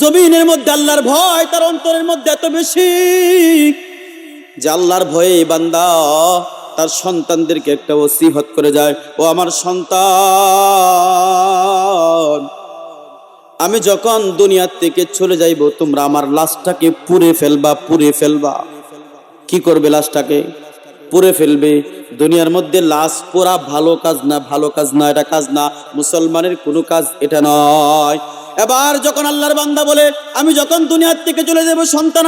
জমিনের মধ্যে আল্লাহর ভয় তার অন্তরের মধ্যে এত বেশি যে আল্লাহর ভয়ে বান্দা তার সন্তানদেরকে একটা ওসিয়ত করে যায়, ও আমার সন্তান, আমি যখন দুনিয়ার থেকে চলে যাইব তোমরা আমার লাশটাকে পুড়ে ফেলবা। কি করবে? লাশটাকে পুড়ে ফেলবে। দুনিয়ার মধ্যে লাশ পোড়া ভালো কাজ না, এটা কাজ না, মুসলমানের কোনো কাজ এটা নয়। এবার যখন আল্লাহর বান্দা বলে আমি যখন দুনিয়ার থেকে চলে যাব সন্তান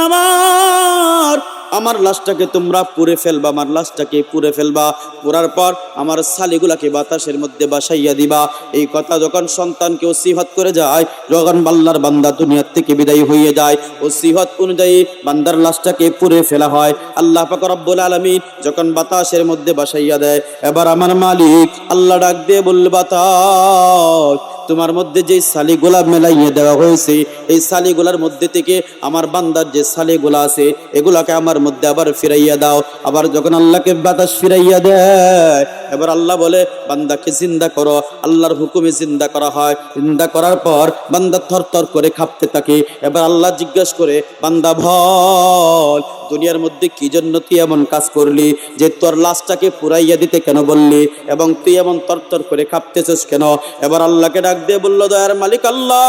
আমার লাশটাকে তোমরা পুড়ে ফেলবা, আমার লাশটাকে পুড়ে ফেলবা, পুরার পর আমার ছালিগুলাকে বাতাসের মধ্যে বাসাইয়া দিবা। এই কথা যখন সন্তানকে ওসিয়ত করে যায়, যখন আল্লাহর বান্দা দুনিয়ার থেকে বিদায় হয়ে যায়, ওসিয়ত অনুযায়ী বান্দার লাশটাকে পুড়ে ফেলা হয়। আল্লাহ পাক রব্বুল আলামিন যখন বাতাসের মধ্যে বাসাইয়া দেয়, এবার আমার মালিক আল্লাহ ডাক দিয়ে বলল, বাতাস তোমার মধ্যে যে সালিগুলা মেলাইয়ে দেওয়া হয়েছে, এই সালিগুলার মধ্যে থেকে আমার বান্দার যে সালিগুলা আছে এগুলাকে আমার মধ্যে আবার ফিরাইয়া দাও। আবার যখন আল্লাহকে বাতাস ফিরাইয়া দেয়, এবার আল্লাহ বলে বান্দাকে জিন্দা করো। আল্লাহর হুকুমে জিন্দা করা হয়। জিন্দা করার পর বান্দা থরথর করে কাঁপতে থাকে। এবার আল্লাহ জিজ্ঞাসা করে, বান্দা বল দুনিয়ার মধ্যে কি জন্য তুই এমন কাজ করলি, যে তোর লাশটাকে পুরাইয়া দিতে কেন বললি, এবং তুই এমন তরতর করে কাঁপতেছিস কেন? এবার আল্লাহকে ডাক দিয়ে বলল, দয়ার মালিক আল্লাহ,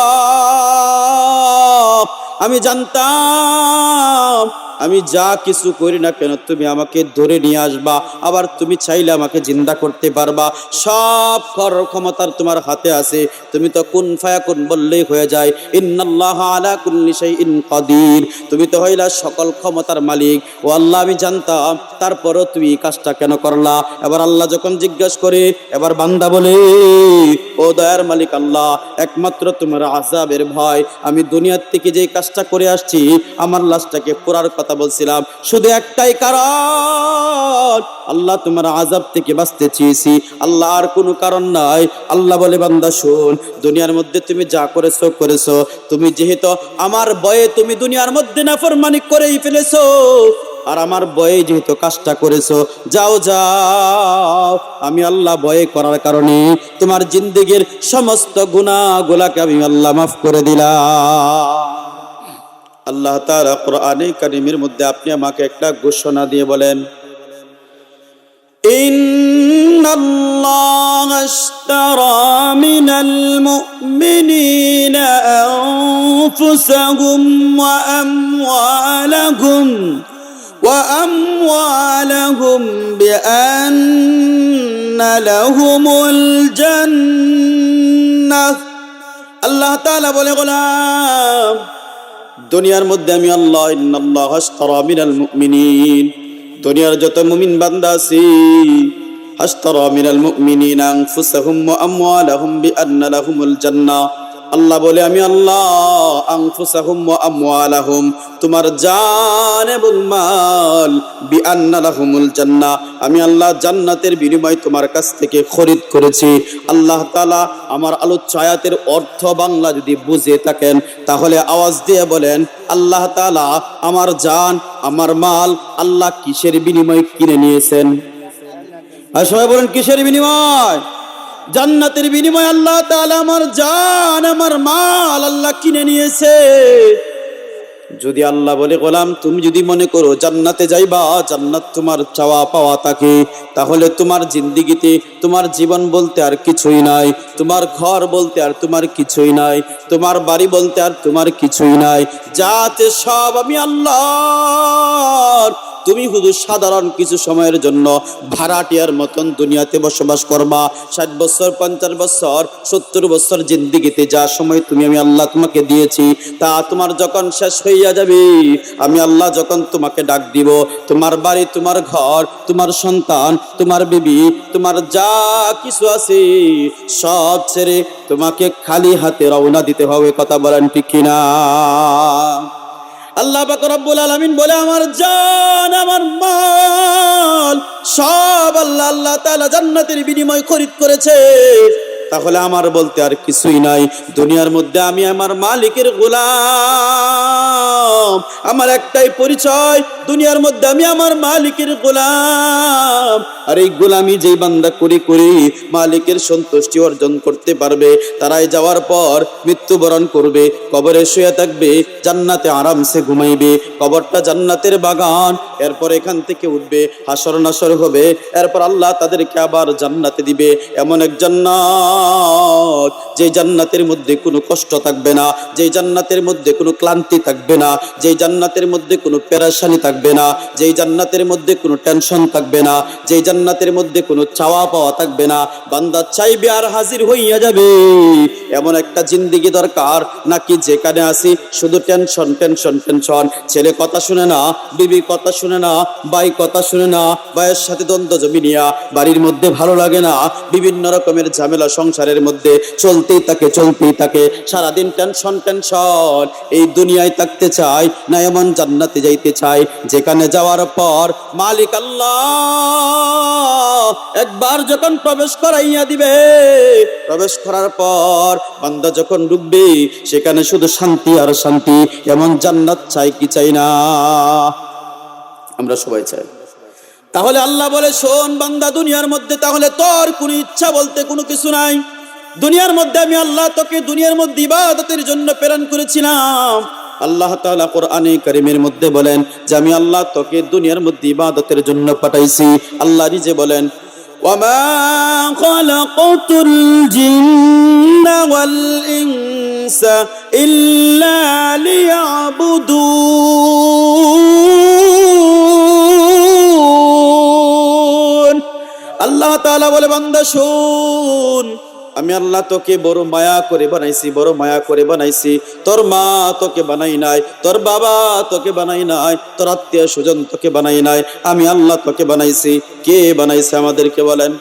আমি জানতাম আমি যা কিছু করি না কেন তুমি আমাকে ধরে নিয়ে আসবা, আবার তুমি চাইলে আমাকে জিন্দা করতে পারবা। সব করার ক্ষমতার তোমার হাতে আছে। তুমি তো কুন ফায়াকুন বললেই হয়ে যায়। ইন্নাল্লাহ আলা কুল্লি শাইইন কাদির, তুমি তো হইলা সকল ক্ষমতার মালিক। ও আল্লাহ, আমি জানতাম, তারপরও তুমি এই কাজটা কেন করলা? এবার আল্লাহ যখন জিজ্ঞাসা করে, এবার বান্দা বলে, ও দয়ার মালিক আল্লাহ, একমাত্র তোমার আযাবের ভয়। আমি দুনিয়ার থেকে যে কাজটা করে আসছি, আমার লাশটাকে পোড়ার কথা বলছিলাম, শুধু একটাই কারণ, আল্লাহ তোমার আযাব থেকে বাঁচতে চেয়েছি, আল্লাহ, আর কোনো কারণ নাই। আল্লাহ বলে, বান্দা শোন, দুনিয়ার মধ্যে তুমি যা করেছো, তুমি যেহেতু আমার ভয়ে তুমি দুনিয়ার মধ্যে নাফরমানি করেই ফেলেছো, আর আমার ভয়ে যেহেতু কাজটা করেছো, যাও, আমি আল্লাহ ভয়ে করার কারণে তোমার জিন্দেগির সমস্ত গুনাহগুলোকে আমি আল্লাহ মাফ করে দিলাম। আল্লাহ তাআলা কোরআনে কারীমের মধ্যে আপনি আমাকে একটা ঘোষণা দিয়ে বলেন, ইন্নাল্লাহা আশতারা মিনাল মুমিনিনা আনফুসাহুম ওয়া আমওয়ালাহুম বিআন্না লাহুমুল জান্নাহ। আল্লাহ তাআলা বলে, গোলাম, দুনিয়ার মধ্যে আমি আল্লাহ, ইন্নাল্লাহা আশতারা মিনাল মুমিনিন, দুনিয়ার যত মুমিন বান্দা আছে, আশতারা মিনাল মুমিনিনা আনফুসাহুম ওয়া আমওয়ালাহুম বিআন্না লাহুমুল জান্নাহ। আল্লাহ বলে, আমি আল্লাহ আনফুসাহুম ওয়া আমওয়ালাহুম, তোমার জান এবং মাল, বিআন্না লাহুমুল জান্নাহ, আমি আল্লাহ জান্নাতের বিনিময় তোমার কাছ থেকে খরিদ করেছি। আল্লাহ তাআলা আমার আলোচ্য আয়াতের অর্থ বাংলা যদি বুঝে থাকেন, তাহলে আওয়াজ দিয়ে বলেন, আল্লাহ তাআলা আমার জান, আমার মাল আল্লাহ কিসের বিনিময়ে কিনে নিয়েছেন? আর সবাই বলেন, কিসের বিনিময়? জান্নাতের বিনিময় আল্লাহ তাআলা আমার জান, আমার মাল আল্লাহ কিনে নিয়েছে। যদি আল্লাহ বলে, গোলাম, তুমি যদি মনে করো জান্নাতে যাইবা, জান্নাত তোমার চাওয়া পাওয়া থাকে, তাহলে তোমার জিন্দেগিতে তোমার জীবন বলতে আর কিছুই নাই, তোমার ঘর বলতে আর তোমার কিছুই নাই, তোমার বাড়ি বলতে আর তোমার কিছুই নাই, যাতে সব আমি আল্লাহর। তুমি শুধু সাধারণ কিছু সময়ের জন্য ভাড়াটিয়ার মতন দুনিয়াতে বসবাস করবা। 60 বছর, 50 বছর, 70 বছর জিন্দেগিতে যা সময় আমি আল্লাহ তোমাকে দিয়েছি, তা তোমার যখন শেষ হইয়া যাবে, আমি আল্লাহ যখন তোমাকে ডাক দিব, তোমার বাড়ি, তোমার ঘর, তোমার সন্তান, তোমার বিবি, তোমার যা কিছু আছে সব ছেড়ে তোমাকে খালি হাতে রওনা দিতে হবে। কথা বলেন ঠিক কিনা? আল্লাহ পাক রব্বুল আলামিন বলে, আমার জান, আমার মাল সব আল্লাহ তাআলা জান্নাতের বিনিময় খরিদ করেছে। তাহলে আমার বলতে আর কিছুই নাই। দুনিয়ার মধ্যে আমি আমার মালিকের গোলাম, আমার একটাই পরিচয়, দুনিয়ার মধ্যে আমি আমার মালিকের গোলাম। আর এই গোলামি যেই বান্দা করি করি মালিকের সন্তুষ্টি অর্জন করতে পারবে, তারাই যাওয়ার পর মৃত্যুবরণ করবে, কবরে শুয়ে থাকবে, জান্নাতে আরামসে ঘুমাইবে, কবরটা জান্নাতের বাগান। এরপর এখান থেকে উঠবে, হাসর নাসর হবে, এরপর আল্লাহ তাদেরকে আবার জান্নাতে দিবে। এমন এক জান্নাত, যে জান্নাতের মধ্যে কোনো কষ্ট থাকবে না, যে জান্নাতের মধ্যে কোনো ক্লান্তি থাকবে না, যে জান্নাতের মধ্যে কোনো পেরেশানি থাকবে না, যে জান্নাতের মধ্যে কোনো টেনশন থাকবে না, যে জান্নাতের মধ্যে কোনো চাওয়া পাওয়া থাকবে না। বান্দা চাইবে আর হাজির হইয়া যাবে। এমন একটা জিন্দেগি দরকার নাকি যেখানে আসি শুধু টেনশন টেনশন টেনশন, ছেলে কথা শুনে না, বিবি কথা শুনে না, ভাই কথা শুনে না, ভাইয়ের সাথে দ্বন্দ্ব জমি নিয়া বাড়ির মধ্যে ভালো লাগে না, বিভিন্ন রকমের ঝামেলা সংসারের মধ্যে চলতেই থাকে, সারাদিন টেনশন টেনশন। এই দুনিয়ায় থাকতে চাই না এমন জান্নাতে যাইতে চাই, যেখানে যাওয়ার পর মালিক আল্লাহ একবার যখন প্রবেশ করাইয়া দিবে, প্রবেশ করার পর বান্দা যখন ঢুকবে সেখানে শুধু শান্তি আর শান্তি। এমন জান্নাত চাই কি চাই না? আমরা সবাই চাই। তাহলে আল্লাহ বলে, শোন বান্দা, দুনিয়ার মধ্যে তাহলে তোর কোনো ইচ্ছা বলতে কোনো কিছু নাই। দুনিয়ার মধ্যে আমি আল্লাহ তোকে দুনিয়ার মধ্যে ইবাদতের জন্য প্রেরণ করেছিলাম। আল্লাহ তাআলা কোরআনে কারীমের মধ্যে বলেন যে আমি আল্লাহ তোকে দুনিয়ার মধ্যে ইবাদতের জন্য পাঠাইছি। আল্লাহ নিজে বলেন, ওয়ামা খালাকাতুল জিন্না ওয়াল ইনসা ইল্লা লিয়াবুদুন। আল্লাহ তাআলা বলে, বান্দা শোন, আমি আল্লাহ তোকে বড় মায়া করে বানাইছি, বড় মায়া করে বানাইছি। তোর মা তোকে বানাই নাই, তোর বাবা তোকে বানাই নাই, তোর আত্মীয় স্বজন তোকে বানাই নাই, আমি আল্লাহ তোকে বানাইছি। কে বানাইছে আমাদেরকে বলেন?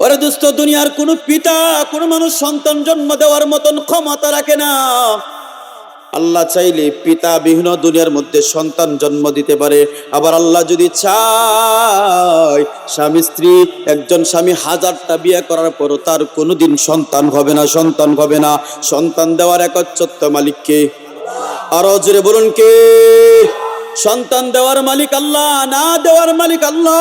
ওরে দোস্ত, দুনিয়ার কোনো পিতা কোনো মানুষ সন্তান জন্ম দেওয়ার মতন ক্ষমতা রাখে না। আল্লাহ চাইলে পিতা বিহীন দুনিয়ার মধ্যে সন্তান জন্ম দিতে পারে। আবার আল্লাহ যদি চায়, স্বামী স্ত্রী, একজন স্বামী 1000টা বিয়ে করার পরও তার কোনোদিন সন্তান হবে না, সন্তান হবে না। সন্তান দেওয়ার একচ্ছত্র মালিক কে? আরো জোরে বলুন কে? সন্তান দেওয়ার মালিক আল্লাহ, না দেওয়ার মালিক আল্লাহ।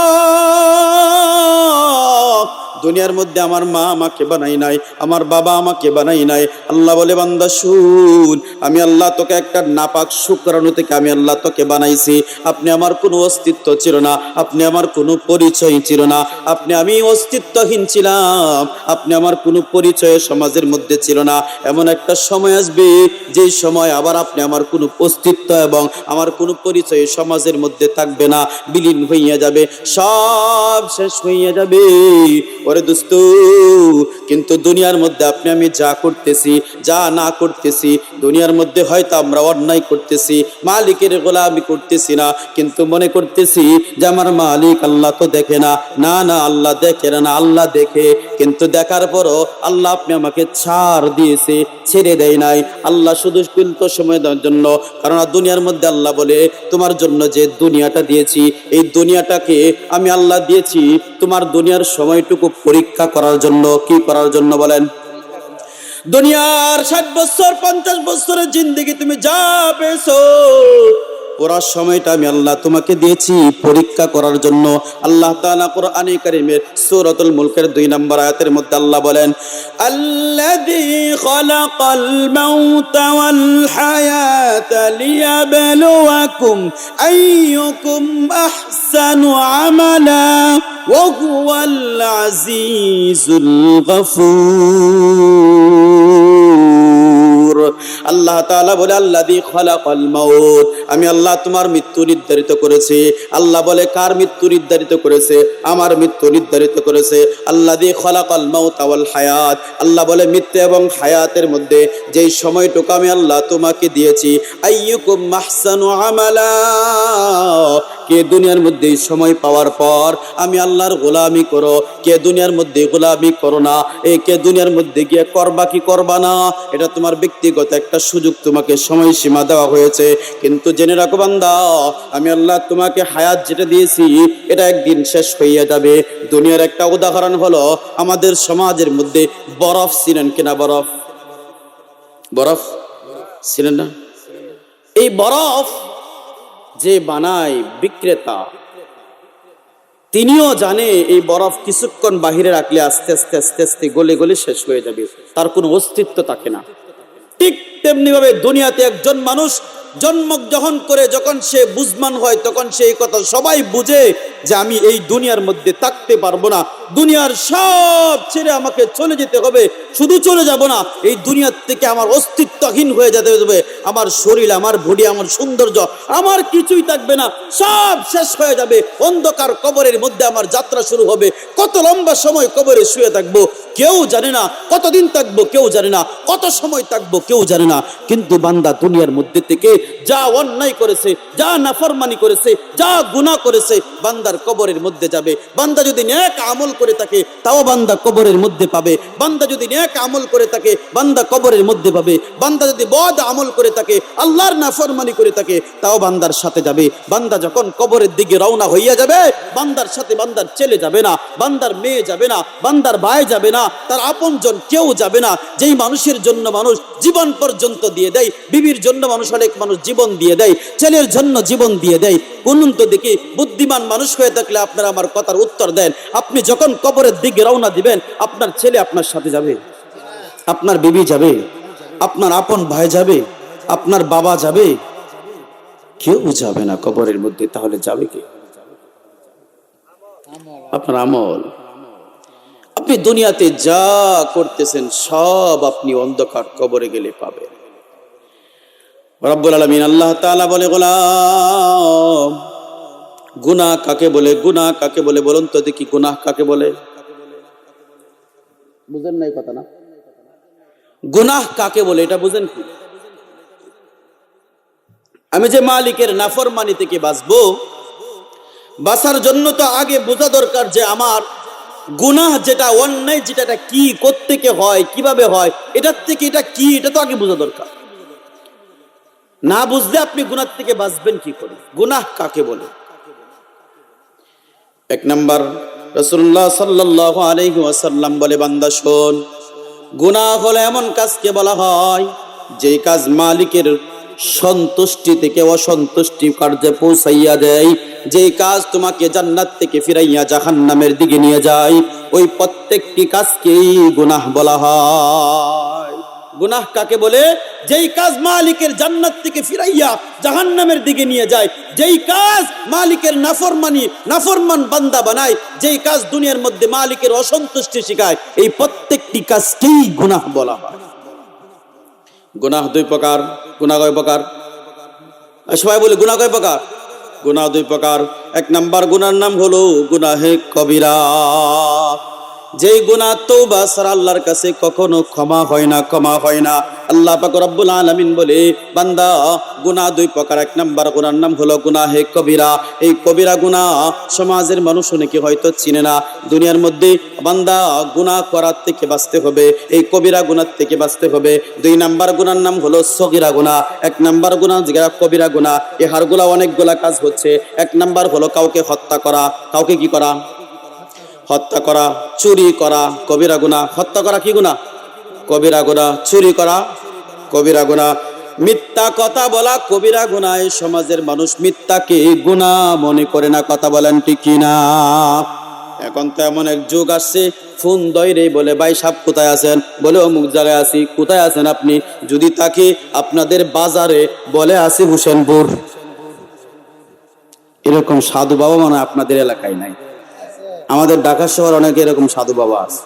দুনিয়ার মধ্যে আমার মা আমাকে বানাই নাই, আমার বাবা আমাকে বানাই নাই। আল্লাহ বলে, বান্দা শুন, আমি আল্লাহ তোকে একটা নাপাক শুক্রাণু থেকে আমি আল্লাহ তোকে বানাইছি। আপনি আমার কোনো অস্তিত্ব ছিল না, আপনি আমার কোনো পরিচয় ছিল না, আমি অস্তিত্বহীন ছিলাম, আপনি আমার কোনো পরিচয় সমাজের মধ্যে ছিল না। এমন একটা সময় আসবে যে সময় আবার আপনি আমার কোনো অস্তিত্ব এবং আমার কোনো পরিচয় সমাজের মধ্যে থাকবে না, বিলীন হইয়া যাবে, সব শেষ হইয়া যাবে। ওরে দোস্ত, কিন্তু দুনিয়ার মধ্যে আপনি আমি যা করতেছি, যা না করতেছি, দুনিয়ার মধ্যে হয়তো আমরা অন্যায় করতেছি, মালিকের গোলামি করতেছি না, কিন্তু মনে করতেছি যে আমার মালিক আল্লাহ তো দেখে না। না না, আল্লাহ দেখে না, আল্লাহ দেখে। কিন্তু দেখার পরও আল্লাহ আপনি আমাকে ছাড় দিয়েছে, ছেড়ে দেয় নাই। আল্লাহ শুধু কিন্তু সময় দেওয়ার জন্য, কারণ দুনিয়ার মধ্যে আল্লাহ বলে, তোমার জন্য যে দুনিয়াটা দিয়েছি, এই দুনিয়াটাকে আমি আল্লাহ দিয়েছি তোমার দুনিয়ার সময়টুকু পরীক্ষা করার জন্য। কি করার জন্য বলেন? দুনিয়ার 60 বছর 50 বছরের জিন্দেগি তুমি যা পেয়েছো, পুরা সময়টা আমি আল্লাহ তোমাকে দিয়েছি পরীক্ষা করার জন্য। আল্লাহ তাআলা কোরআনে কারীমের সূরাতুল মুলকের 2 নম্বর আয়াতের মধ্যে আল্লাহ বলেন, আল্লাযী খালাকাল মাউতা ওয়াল হায়াতা লিয়াবলুয়াকুম আইয়ুকুম আহসানু আমালা ওয়া হুয়াল আজিজুল গফুর। আল্লাহ তাআলা বলে, আল্লাযী খালাকাল মাউত, আমি আল্লাহ তোমার মৃত্যু নির্ধারিত করেছি। আল্লাহ বলে, কার মৃত্যু নির্ধারিত করেছে? আমার মৃত্যু নির্ধারিত করেছে। আল্লাযী খালাকাল মাউতা ওয়াল হায়াত, আল্লাহ বলে মৃত্যু এবং হায়াতের মধ্যে যেই সময়টুকু আমি আল্লাহ তোমাকে দিয়েছি, আইয়ুকুম আহসানু আমালা, কে দুনিয়ার মধ্যে সময় পাওয়ার পর আমি আল্লাহর গোলামি করো, কে দুনিয়ার মধ্যে গোলামি করো না, কে দুনিয়ার মধ্যে গিয়ে করবা কি করবা না, এটা তোমার ব্যক্তিগত একটা সুযোগ, তোমাকে সময়সীমা দেওয়া হয়েছে। কিন্তু জেনে রাখো বান্দা, আমি আল্লাহ তোমাকে হায়াত যেটা দিয়েছি এটা একদিন শেষ হয়ে যাবে। দুনিয়ার একটা উদাহরণ হলো আমাদের সমাজের মধ্যে বরফ, ছিলেন কিনা বরফ? বরফ ছিলেন না? এই বরফ যে বানায় বিক্রেতা, তিনিও জানে এই বরফ কিছুক্ষণ বাহিরে রাখলে আস্তে আস্তে আস্তে আস্তে গলে গলে শেষ হয়ে যাবে, তার কোনো অস্তিত্ব থাকে না। ঠিক তেমনি ভাবে দুনিয়াতে একজন মানুষ জন্মগ্রহণ করে যখন সে বুঝমান হয়, তখন সেই কথা সবাই বুঝে যে আমি এই দুনিয়ার মধ্যে থাকতে পারবো না, দুনিয়ার সব ছেড়ে আমাকে চলে যেতে হবে। শুধু চলে যাব না, এই দুনিয়ার থেকে আমার অস্তিত্বহীন হয়ে যেতে হবে। আমার শরীর, আমার বডি, আমার সৌন্দর্য, আমার কিছুই থাকবে না, সব শেষ হয়ে যাবে। অন্ধকার কবরের মধ্যে আমার যাত্রা শুরু হবে। কত লম্বা সময় কবরে শুয়ে থাকবো কেউ জানে না, কতদিন থাকবো কেউ জানে না, কত সময় থাকবো কেউ জানে না। কিন্তু বান্দা দুনিয়ার মধ্যে থেকে যা অন্যায় করেছে, যা নাফরমানি করেছে, যা গুনাহ করেছে, বান্দার কবরের মধ্যে যাবে। বান্দা যদি নেক আমল করে থাকে তাও বান্দা কবরের মধ্যে পাবে। বান্দা যদি নেক আমল করে থাকে বান্দা কবরের মধ্যে পাবে। বান্দা যদি বদ আমল করে থাকে, আল্লাহর নাফরমানি করে থাকে, তাও বান্দার সাথে যাবে। বান্দা যখন কবরের দিকে রওনা হইয়া যাবে, বান্দার সাথে বান্দার ছেলে যাবে না, বান্দার মেয়ে যাবে না, বান্দার ভাই যাবে না, তার আপনজন কেউ যাবে না। যেই মানুষের জন্য মানুষ জীবন পর্যন্ত দিয়ে দেয়, বিবির জন্য মানুষ অনেক মানুষ জীবন দিয়ে দেয়, ছেলের জন্য জীবন দিয়ে দেয়। বলুন তো দেখি, বুদ্ধিমান মানুষ হয়ে থাকলে আপনারা আমার কথার উত্তর দেন। আপনি যখন কবরের দিকে রওনা দিবেন, আপনার ছেলে আপনার সাথে যাবে, আপনার বিবি যাবে, আপনার আপন ভাই যাবে, আপনার বাবা যাবে? কেউ যাবে না কবরের মধ্যে। তাহলে যাবে কে? আপনার আমল। আপনি দুনিয়াতে যা করতেছেন সব আপনি অন্ধকার কবরে গেলে পাবেন। রব্বুল আলামিন আল্লাহ তাআলা বলে, গোলাম, গুনাহ কাকে বলে? গুনাহ কাকে বলে বলুন তো দেখি, গুনাহ কাকে বলে? বুঝেন না এই কথা? না, গুনাহ কাকে বলে এটা বুঝেন কি? আমি যে মালিকের নাফরমানি থেকে বাঁচবো, বাঁচার জন্য তো আগে বোঝা দরকার যে আমার গুনাহ যেটা, অন্যায় যেটা, এটা কি, কোত্থেকে হয়, কিভাবে হয়, এটার থেকে এটা কি, এটা তো আগে বোঝা দরকার। না বুঝলে আপনি গুনাহ থেকে বাঁচবেন কি করে? গুনাহ কাকে বলে? এক নাম্বার, রাসূলুল্লাহ সাল্লাল্লাহু আলাইহি ওয়াসাল্লাম বলে, বান্দা শোন, গুনাহ হলো এমন কাজকে বলা হয় যেই কাজ মালিকের সন্তুষ্টি থেকে অসন্তুষ্টি কার্যে পৌঁছাইয়া দেয়, যেই কাজ তোমাকে জান্নাত থেকে ফিরাইয়া জাহান্নামের দিকে নিয়ে যায়, ওই প্রত্যেকটি কাজকেই গুনাহ বলা হয়। গুনাহ কাকে বলে? যেই কাজ মালিকের জান্নাত থেকে ফিরাইয়া জাহান্নামের দিকে নিয়ে যায়, যেই কাজ মালিকের নাফরমান বান্দা বানায়, যেই কাজ দুনিয়ার মধ্যে মালিকের অসন্তুষ্টি শিখায়, এই প্রত্যেকটি কাজকেই গুনাহ বলা হয়। গুনাহ দুই প্রকার। গুনাহ কয় প্রকার? সবাই বলে গুনাহ কয় প্রকার? গুনাহ দুই প্রকার। এক নাম্বার গুনার নাম হলো গুনাহে কবিরা। যেই গুনাহ তওবা ছাড়া আল্লাহর কাছে কখনো ক্ষমা হয় না, ক্ষমা হয় না। আল্লাহ পাক রব্বুল আলামিন বলে, বান্দা, গুনাহ দুই প্রকার। এক নাম্বার গুনার নাম হলো গুনাহে কবিরা। এই কবিরা গুনাহ সমাজের মানুষ অনেকে হয়তো চিনে না। দুনিয়ার মধ্যে বান্দা গুনাহ করার থেকে বাঁচতে হবে, এই কবিরা গুনাহ থেকে বাঁচতে হবে। দুই নাম্বার গুনার নাম হলো সগীরা গুনাহ। এক নাম্বার গুনাহ যেটা কবিরা গুনাহ, এই হারগুলা অনেকগুলা কাজ হচ্ছে। এক নাম্বার হলো কাউকে হত্যা করা। কাউকে কি করা? হত্যা করা। চুরি করা কবিরা গুনাহ। হত্যা করা কি গুনাহ? কবিরা গুনাহ। চুরি করা কবিরা গুনাহ। মিথ্যা কথা বলা কবিরা গুনাহ। এই সমাজের মানুষ মিথ্যাকে গুনাহ মনে করে না। কথা বলেন ঠিক কিনা? এখন তো এমন এক যুগ আসছে, ফোন দইরে বলে, ভাই সাহেব কোথায় আছেন? বলে অমুক জায়গায় আছি। কোথায় আছেন আপনি? যদি তাকে আপনাদের বাজারে বলে আছি হোসেনপুর। এরকম সাধু বাবা মানে আপনাদের এলাকায় নাই। আমাদের ঢাকা শহর অনেকে এরকম সাধু বাবা আছে।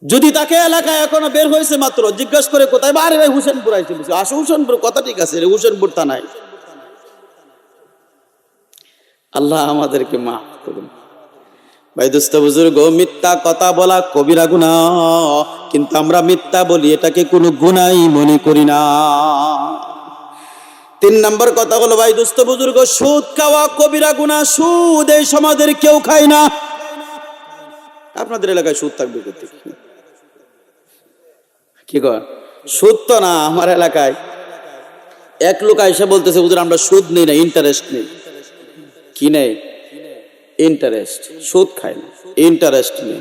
যদি তাকে এলাকায় এখনো বের হয়েছে মাত্র, জিজ্ঞাসা করে কোথায়? আরে ভাই হোসেনপুর আইছে। আসো হোসেনপুর, কথা ঠিক আছে, হোসেনপুর থানায়। আল্লাহ আমাদেরকে মাফ করুন। ভাই দোস্ত বুজুর্গ, মিথ্যা কথা বলা কবিরা গুনাহ, কিন্তু আমরা মিথ্যা বলি, এটাকে কোনো গুনাহই মনে করি না। তিন নম্বর কথা হলো ভাই দোস্ত বুজুর্গ, সুদ খাওয়া কবিরা গুনাহ। সুদ এই সমাজের কেউ খায় না। আপনাদের এলাকায় সুদ থাকবে কোথায়? কি কয়? সুদ তো না। আমার এলাকায় এক লোক এসে বলতেছে, হুজুর আমরা সুদ নেই না, ইন্টারেস্ট নেই। কি নেই? ইন্টারেস্ট। সুদ খায় না, ইন্টারেস্ট নেই।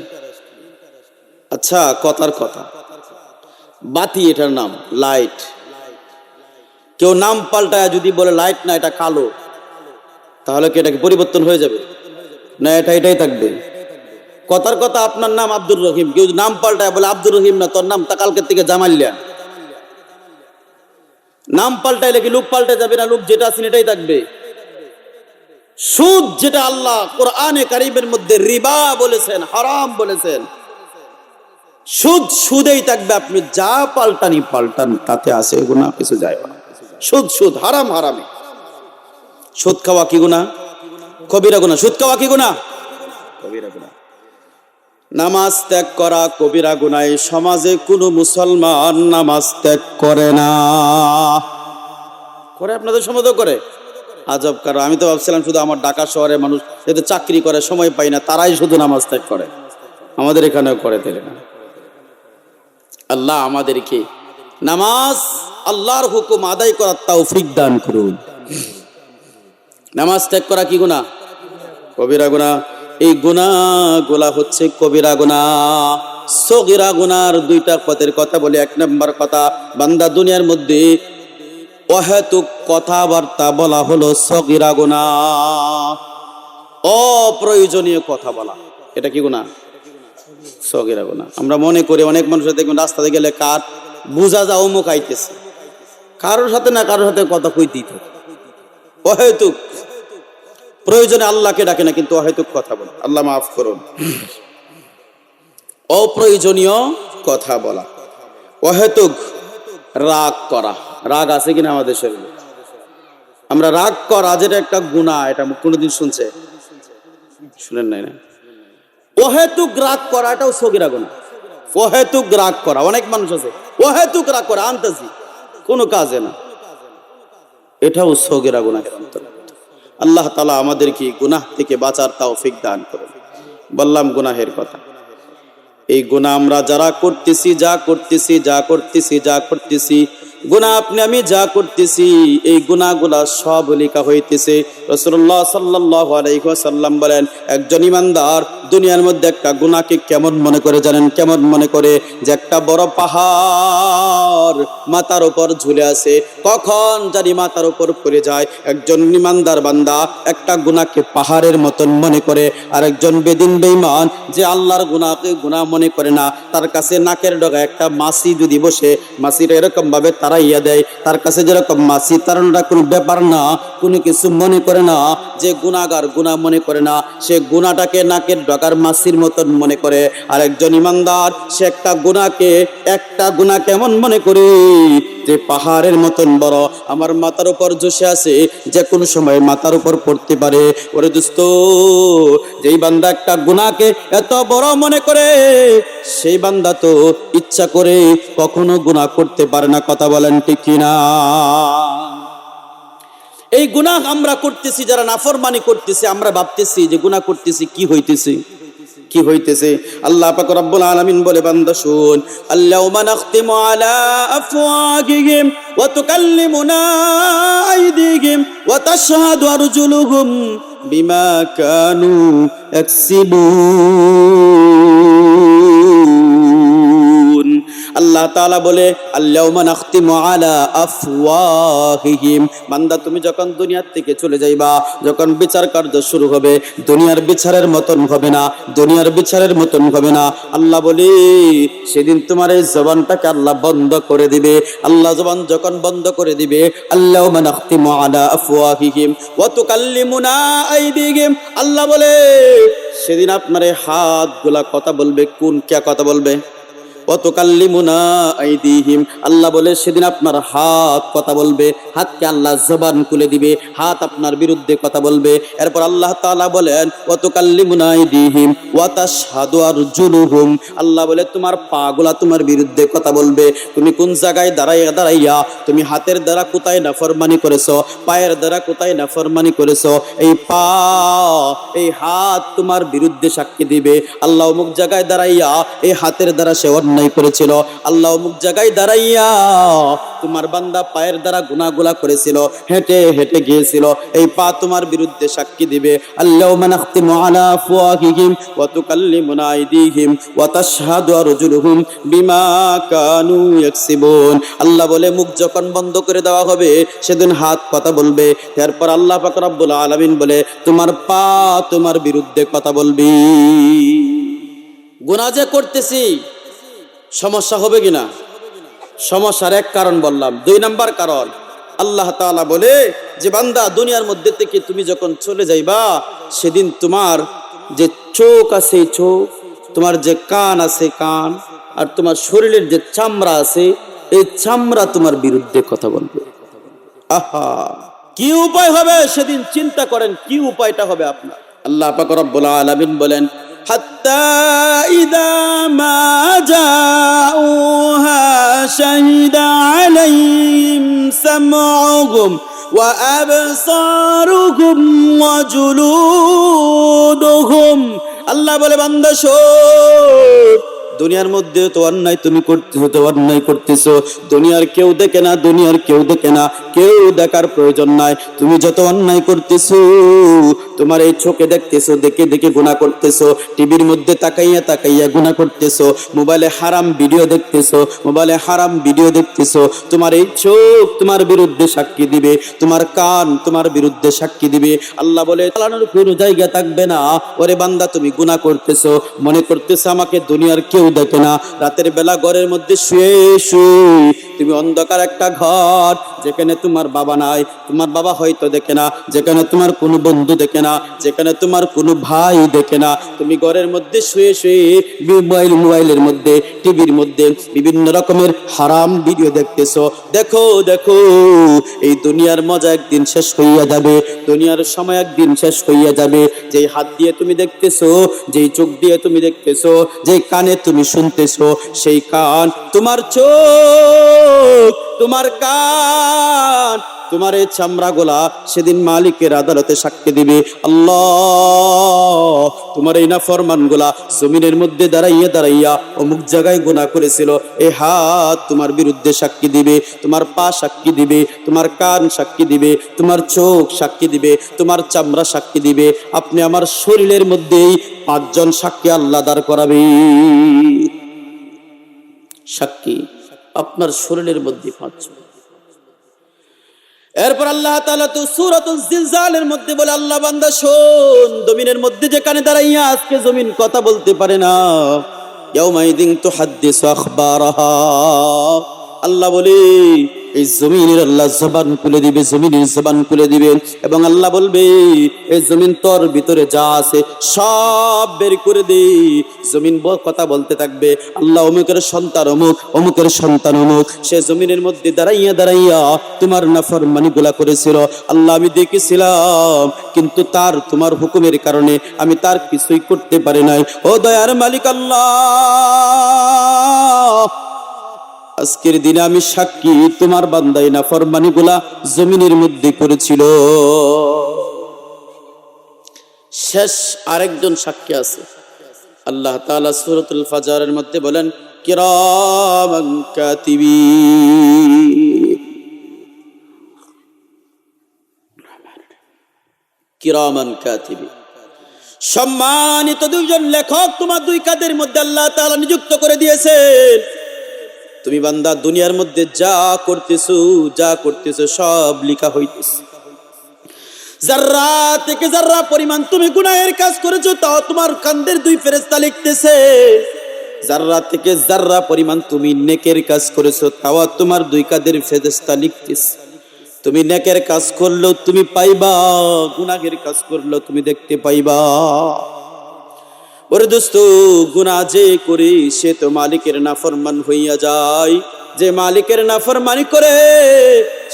আচ্ছা, কথার কথা, বাতি এটার নাম লাইট। কেউ নাম পাল্টায় যদি বলে লাইট না, এটা কালো, তাহলে কি এটাকে পরিবর্তন হয়ে যাবে না? এটাই থাকবে। কথার কথা, আপনার নাম আব্দুর রহিম, কেউ নাম পাল্টায় বলে আব্দুর রহিম না, তোর নাম তা কালকের থেকে জামাইলিয়া। নাম পাল্টাইলে কি লোক পাল্টে যাবে না? লোক যেটা আছেন এটাই থাকবে। সুদ যেটা আল্লাহ কোরআনে কারীমের মধ্যে রিবা বলেছেন, হারাম বলেছেন, সুদ সুদেই থাকবে। আপনি যা পাল্টান তাতে আছে গুনাহ, কিছু যায় না। সুদ হারাম হারামে। সুদ খাওয়া কি গুনাহ? কবিরা গুনাহ। সুদ খাওয়া কি গুনাহ? কবিরা গুনাহ। নামাজ ত্যাগ করা কবিরা গুনাহ। এই সমাজে কোনো মুসলমান নামাজ ত্যাগ করে না। করে? আপনাদের সমাজও করে? আজব কারো। আমি তো ভাবছিলাম শুধু আমার ঢাকা শহরে মানুষ যাতে চাকরি করে সময় পায় না তারাই শুধু নামাজ ত্যাগ করে। আমাদের এখানেও করে। তাহলে না, আল্লাহ আমাদেরকে নামাজ, আল্লাহর হুকুম আদায় করার তৌফিক দান করুন। নামাজ ত্যাগ করা কি গুনাহ? কবিরা গুনাহ। এই গুনাহগুলা হচ্ছে কবিরা গুনাহ। সগীরা গুনার দুইটা পথের কথা বলি। এক নম্বর কথা, বান্দা দুনিয়ার মধ্যে অহেতুক কথাবার্তা বলা হলো সগীরা গুনাহ। অপ্রয়োজনীয় কথা বলা, এটা কি গুনাহ? সগীরা গুনাহ। আমরা মনে করি, অনেক মানুষের দেখবেন রাস্তাতে গেলে কার বুঝা যায় অমুক আইতেছে, কারোর সাথে না কারোর সাথে কথা কইতেই থাকে। অহেতুক, প্রয়োজনে আল্লাহকে ডাকে না, কিন্তু অহেতুক কথা বলে। আল্লাহ মাফ করুন। অপ্রয়োজনীয় কথা বলা, অহেতুক রাগ করা। রাগ আছে কিনা আমাদের শরীরে? আমরা রাগ করা যেটা একটা গুনাহ, এটা কোনোদিন শুনছে? শুনেন নাই না? অহেতুক রাগ করা এটাও সগীরা গুনাহ। অহেতুক রাগ করা, অনেক মানুষ আছে অহেতুক রাগ করা, আনতাছি কোনো কাজে না, এটাও সগীরা গুনাহের অন্তর্ভুক্ত। আল্লাহ তাআলা আমাদেরকে গুনাহ থেকে বাঁচার তৌফিক দান করুন। বললাম গুনাহের কথা। এই গুনাহ আমরা যারা করতেছি, যা করতেছি গুনাহ, আপনি আমি যা করতেছি, এই গুনাহগুলা সব লেখা হইতেছে। রাসূলুল্লাহ সাল্লাল্লাহু আলাইহি ওয়াসাল্লাম বলেন, একজন ইমানদার দুনিয়ার মধ্যে একটা গুনাহকে কেমন মনে করে জানেন? কেমন মনে করে? যে একটা বড় পাহাড় মাথার উপর ঝুলে আছে, কখন জানি মাথার উপর পড়ে যায়। একজন ইমানদার বান্দা একটা গুনাহকে পাহাড়ের মতন মনে করে। আর একজন বেদিন বেঈমান যে আল্লাহর গুনাহকে গুনাহ মনে করে না, তার কাছে নাকের ডগায় একটা মাছি যদি বসে, মাছিটা এরকম ভাবে তাড়াইয়া দেয়, তার কাছে যেরকম মাছি তাড়ানোটা কোনো ব্যাপার না, কোনো কিছু মনে করে না। যে গুনাহগার গুনাহ মনে করে না, সে গুনাহটাকে নাকের ডগার মাছির মতন মনে করে। আর একজন ইমানদার সে একটা গুনাহ কেমন মনে করে? যে পাহাড়ের মতন বড়, আমার মাথার উপর জসে আছে, যে কোনো সময় মাথার উপর পড়তে পারে। ওরে দোস্ত, যেই বান্দা একটা গুনাহকে এত বড় মনে করে, সেই বান্দা তো ইচ্ছা করে কখনো গুনাহ করতে পারে না। কথা বলেন ঠিক কিনা? এই গুনাহ আমরা করতেছি, যারা নাফরমানি করতেছি, আমরা ভাবতেছি যে গুনাহ করতেছি, কি হইতেছে। আল্লাহ পাক রব্বুল আলামিন বলে, বান্দা শুন, আল্লাহুম্মা নাখতিমু আলা আফওয়াহিহিম ওয়া তুকাল্লিমুনা আইদিহিম ওয়া তাশহাদু আরজুলুহুম বিমা কানু ইয়াকসিবুন। আল্লাহ তাআলা বলে, আল্লাহুম্মা নাখতিমু আলা আফওয়াহিহিম। বান্দা তুমি যখন দুনিয়ার থেকে চলে যাইবা, যখন বিচার কার্য শুরু হবে, দুনিয়ার বিচারের মতন হবে না, আল্লাহ বলে, সেদিন তোমার এই জবানটাকে আল্লাহ বন্ধ করে দিবে। আল্লাহ জবান যখন বন্ধ করে দিবে, আল্লাহুম্মা নাখতিমু আলা আফওয়াহিহিম ওয়া তুকাল্লিমুনা আইদিহিম। আল্লাহ বলে, সেদিন আপনার এই হাতগুলা কথা বলবে। কোন কে কথা বলবে? ওয়া তুকাল্লিমুনা আইদিহিম, আল্লাহ বলে সেদিন আপনার হাত কথা বলবে, হাতকে আল্লাহ জবান খুলে দিবে, হাত আপনার বিরুদ্ধে কথা বলবে। এরপর আল্লাহ তাআলা বলেন ওয়া তুকাল্লিমুনা আইদিহিম ওয়া তাশহাদু আরজুলুহুম, আল্লাহ বলে তোমার পাগুলা তোমার বিরুদ্ধে কথা বলবে। তুমি কোন জায়গায় দাঁড়াইয়া তুমি হাতের দ্বারা কোথায় নাফরমানি করেছো, পায়ের দ্বারা কোথায় নাফরমানি করেছো, এই পা এই হাত তোমার বিরুদ্ধে সাক্ষী দিবে। আল্লাহ অমুক জায়গায় দাঁড়াইয়া এই হাতের দ্বারা সে অন্যায় করেছিল, আল্লাহ অমুক জায়গায় দাঁড়াইয়া তোমার বান্দা পায়ের দ্বারা গুনাহগুলা করেছিল, হেঁটে হেঁটে গিয়েছিল, এই পা তোমার বিরুদ্ধে সাক্ষী দিবে। আল্লাহুম্মা নাখতিমু আলা আফওয়াহিহিম ওয়া তুকাল্লিমুনা আইদিহিম ওয়া তাশহাদু আরজুলুহুম বিমা কানু ইয়াকসিবুন, আল্লাহ বলে মুখ যখন বন্ধ করে দেওয়া হবে সেদিন হাত কথা বলবে। এরপর আল্লাহ পাক রব্বুল আলামিন বলে তোমার পা তোমার বিরুদ্ধে কথা বলবি। গুনাহ যে করতেছি সমস্যা হবে কিনা? সমস্যার এক কারণ বললাম। 2 নাম্বার কারণ, আল্লাহ তাআলা বলে যে বান্দা দুনিয়ার মধ্যে থেকে তুমি যখন চলে যাইবা সেদিন তোমার যে চোখ আছে চোখ, তোমার যে কান আছে কান, আর তোমার শরীরের যে চামড়া আছে এই চামড়া তোমার বিরুদ্ধে কথা বলবে। আহা, কি উপায় হবে সেদিন চিন্তা করেন, কি উপায়টা হবে আপনার। আল্লাহ পাক রব্বুল আলামিন বলেন হাত্তা ইযা মা জাউহা শাহিদা আলাইহিম সামউহুম ওয়া আবসারুহুম ওয়া জুলুদুহুম, আল্লাহ বলে বান্দা শোন, দুনিয়ার মধ্যে তো অন্যায় তুমি করতেছো, তো অন্যায় করতেছো, দুনিয়ার কেউ দেখে না, দুনিয়ার কেউ দেখে না, কেউ দেখার প্রয়োজন নাই। তুমি যত অন্যায় করতেছো তোমার এই চোখে দেখতেছো, দেখে দেখে গুনাহ করতেছো, টিভির মধ্যে তাকাইয়া তাকাইয়া গুনাহ করতেছো, মোবাইলে হারাম ভিডিও দেখতেছো, মোবাইলে হারাম ভিডিও দেখতেছো, তোমার এই চোখ তোমার বিরুদ্ধে সাক্ষী দিবে, তোমার কান তোমার বিরুদ্ধে সাক্ষী দিবে। আল্লাহ বলে চালানোর কোনো জায়গা থাকবে না। ওরে বান্দা তুমি গুনাহ করতেছো, মনে করতেছো আমাকে দুনিয়ার কেউ দেখে না, রাতের বেলা ঘরের মধ্যে শুয়ে শুয়ে তুমি অন্ধকার একটা ঘর, যেখানে তোমার বাবা নাই, তোমার বাবা হয়তো দেখে না, যেখানে তোমার কোনো বন্ধু দেখে না, যেখানে তোমার কোনো ভাই দেখে না, তুমি ঘরের মধ্যে শুয়ে শুয়ে মোবাইলের মধ্যে টিভির মধ্যে বিভিন্ন রকমের হারাম ভিডিও দেখতেছো। দেখো দেখো, এই দুনিয়ার মজা একদিন শেষ হইয়া যাবে, দুনিয়ার সময় একদিন শেষ হইয়া যাবে। যেই হাত দিয়ে তুমি দেখতেছো, যেই চোখ দিয়ে তুমি দেখতেছো, যেই কানে তুমি শুনতেছো, সেই কান তোমার চোখ তোমার কান তোমার এই চামড়া গোলা সেদিন মালিকের আদালতে সাক্ষী দিবে। আল্লাহ তোমার এই নাফরমান গোলা জমিনের মধ্যে দাঁড়াইয়া দাঁড়াইয়া অমুক জায়গায় গুনাহ করেছিল, এই হাত তোমার বিরুদ্ধে সাক্ষী দিবে, তোমার পা সাক্ষী দিবে, তোমার কান সাক্ষী দিবে, তোমার চোখ সাক্ষী দিবে, তোমার চামড়া সাক্ষী দিবে। আপনি আমার শরীরের মধ্যেই 5 জন সাক্ষী আল্লাহ দাঁড় করাবে। সাক্ষী আপনার শরীরের মধ্যে 5 জন। এরপর আল্লাহ তাআলা তো সূরাতুল জিলজালের মধ্যে বলে আল্লাহ বান্দা শোন, জমিনের মধ্যে যেখানে দাঁড়াইয়া আজকে জমিন কথা বলতে পারে না, ইয়াউমাইদিন তুহাদ্দিসু আখবারাহা, আল্লাহ বলে এই জমিনের আল্লাহ জবান খুলে দিবে, জমিনের জবান খুলে দিবে, এবং আল্লাহ বলবে এই জমিন তোর ভিতরে যা আছে সব বের করে দে। জমিন কথা বলতে থাকবে, আল্লাহ অমুকের সন্তান অমুক, অমুকের সন্তান অমুক, সে জমিনের মধ্যে দাঁড়াইয়া দাঁড়াইয়া তোমার নাফরমানি গুলা করেছিল, আল্লাহ আমি দেখেছিলাম, কিন্তু তার তোমার হুকুমের কারণে আমি তার কিছুই করতে পারি নাই। ও দয়ার মালিক আল্লাহ, আজকের দিনে আমি সাক্ষী তোমার বান্দাই নাফরমানি গুলা জমিনের মধ্যে করেছিল। শেষ আরেকজন সাক্ষী আছে। আল্লাহ তাআলা সূরাতুল ফাজরের মধ্যে বলেন কিরামান কাতিবিন, কিরামান কাতিবিন, সম্মানিত 2 জন লেখক তোমার 2 কাঁধের মধ্যে আল্লাহ তাআলা নিযুক্ত করে দিয়েছেন। তুমি বান্দা দুনিয়ার মধ্যে যা করতেছো সব লেখা হইতেছে। যাররা থেকে যাররা পরিমাণ তুমি গুনাহের কাজ করেছো তাও তোমার কাঁধের 2 ফেরেশতা লিখতেছে। যাররা থেকে যাররা পরিমাণ তুমি নেকের কাজ করেছো তাও তোমার 2 কাঁধের ফেরেশতা লিখতেছে। তুমি নেকের কাজ করলেও তুমি পাইবা, গুনাহের কাজ করলেও তুমি দেখতে পাইবা। ওরে দোস্ত, গুনাহ যে করে সে তো মালিকের নাফরমান হইয়া যায়। যে মালিকের নাফরমানি করে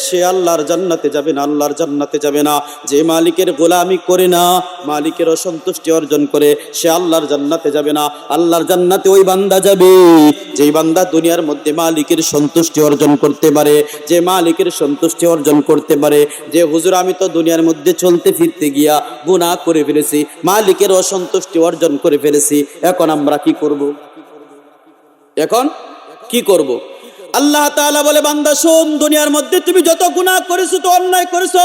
সে আল্লাহর জান্নাতে যাবে না, আল্লাহর জান্নাতে যাবে না। যে মালিকের গোলামি করে না, মালিকের অসন্তুষ্টি অর্জন করে, সে আল্লাহর জান্নাতে যাবে না। আল্লাহর জান্নাতে ওই বান্দা যাবে যেই বান্দা দুনিয়ার মধ্যে মালিকের সন্তুষ্টি অর্জন করতে পারে, যে মালিকের সন্তুষ্টি অর্জন করতে পারে। যে হুজুর আমি তো দুনিয়ার মধ্যে চলতে ফিরতে গিয়া গুনাহ করে ফেলেছি, মালিকের অসন্তুষ্টি অর্জন করে ফেলেছি, এখন আমরা কি করব? এখন কি করব? আল্লাহ তাআলা বলে, বান্দা শোন, দুনিয়ার মধ্যে তুমি যত গুনাহ করেছো, তো অন্যায় করেছো,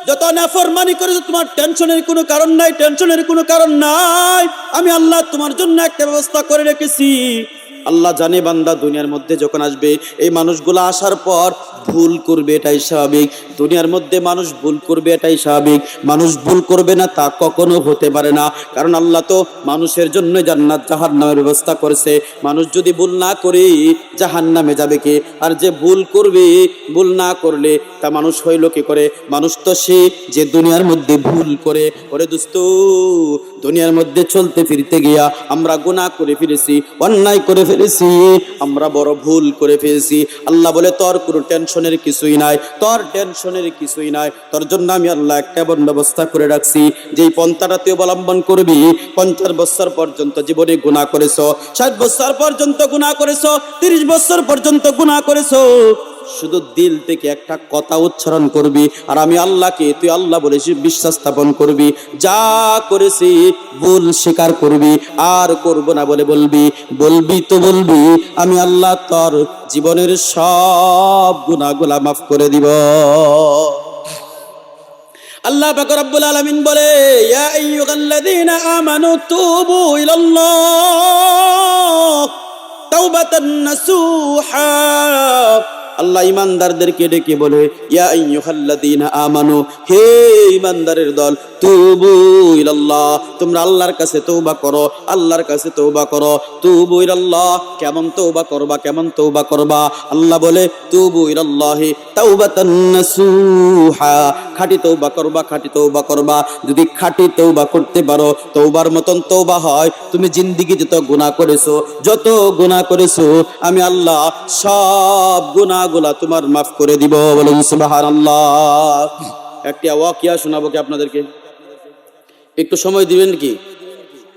যত নাফরমানি করেছো, তোমার টেনশনের কোনো কারণ নাই, টেনশনের কোনো কারণ নাই। আমি আল্লাহ তোমার জন্য একটা ব্যবস্থা করে রেখেছি। আল্লাহ জানে বান্দা দুনিয়ার মধ্যে যখন আসবে, এই মানুষগুলো আসার পর ভুল করবে, এটাই স্বাভাবিক। দুনিয়ার মধ্যে মানুষ ভুল করবে, এটাই স্বাভাবিক। মানুষ ভুল করবে না তা কখনো হতে পারে না, কারণ আল্লাহ তো মানুষের জন্য জান্নাত জাহান্নামের ব্যবস্থা করেছে। মানুষ যদি ভুল না করে জাহান্নামে যাবে কে? আর যে ভুল করবে, ভুল না করলে তা মানুষ হইল কি করে? মানুষ তো সে যে দুনিয়ার মধ্যে ভুল করে। ওরে দোস্ত, দুনিয়ার মধ্যে চলতে ফিরতে গিয়া আমরা গুনাহ করে ফেলেছি, অন্যায় করে ফেলেছি, আমরা বড় ভুল করে ফেলেছি। আল্লাহ বলে, তোর কোনো টেনশনের কিছুই নাই, তোর টেনশনের কিছুই নাই। তোর জন্য আমি আল্লাহ একটা ব্যবস্থা করে রাখছি, যেই পন্থাটা তুই অবলম্বন করবি, 50 বছর পর্যন্ত জীবনে গুনাহ করেছো, 60 বছর পর্যন্ত গুনাহ করেছো, 30 বছর পর্যন্ত গুনাহ করেছো, শুধু দিল থেকে একটা কথা উচ্চারণ করবি, আর আমি আল্লাহকে তুই আল্লাহ বলে বিশ্বাস স্থাপন করবি। যা করেছি ভুল স্বীকার করবি, আর করব না বলে বলবি। বলবি তো বলবি, আমি আল্লাহ তোর জীবনের সব গুনাহগুলা মাফ করে দিব। আল্লাহ পাক রব্বুল আলামিন বলে, ইয়া আইয়ুহাল্লাযীনা আমানু তুবু ইলাল্লাহ তাওবাতান নাসুহা। আল্লাহ ইমানদারদেরকে ডেকে বলে, ইয়া আইয়ুহাল্লাযীনা আমানু, হে ইমানদারের দল, তুবু ইলাল্লাহ, তোমরা আল্লাহর কাছে তওবা করো, আল্লাহর কাছে তওবা করো। তুবু ইলাল্লাহ, কেমন তওবা করবা, কেমন তওবা করবা? আল্লাহ বলে, তুবু ইলাল্লাহি তাওবাতান নাসুহা, খাঁটি তওবা করবা, খাঁটি তওবা করবা। যদি খাঁটি তওবা করতে পারো, তওবার মতন তওবা হয়, তুমি জিন্দেগি যত গুনাহ করেছো, যত গুনাহ করেছো, আমি আল্লাহ সব গুনাহগুলা তোমার মাফ করে দিব। বলুন সুবহানাল্লাহ। একটা ওয়াকিয়া শোনাবো কি আপনাদেরকে? একটু সময় দিবেন কি?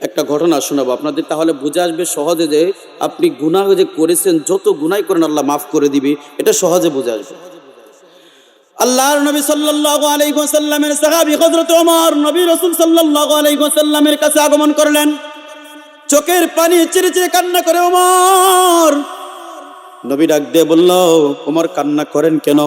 একটা ঘটনা শোনাবো আপনাদের, তাহলে বুঝে আসবে সহজে যে আপনি গুনাহ যে করেছেন, যত গুনাহই করেন আল্লাহ মাফ করে দিবে, এটা সহজে বুঝে আসবে। আল্লাহর নবী সাল্লাল্লাহু আলাইহি ওয়াসাল্লামের সাহাবী হযরত ওমর নবী রাসূল সাল্লাল্লাহু আলাইহি ওয়াসাল্লামের কাছে আগমন করলেন। চোখের পানি ছেড়ে ছেড়ে কান্না করে ওমর। নবী ডাক দিয়ে বলল, ওমর কান্না করেন কেন?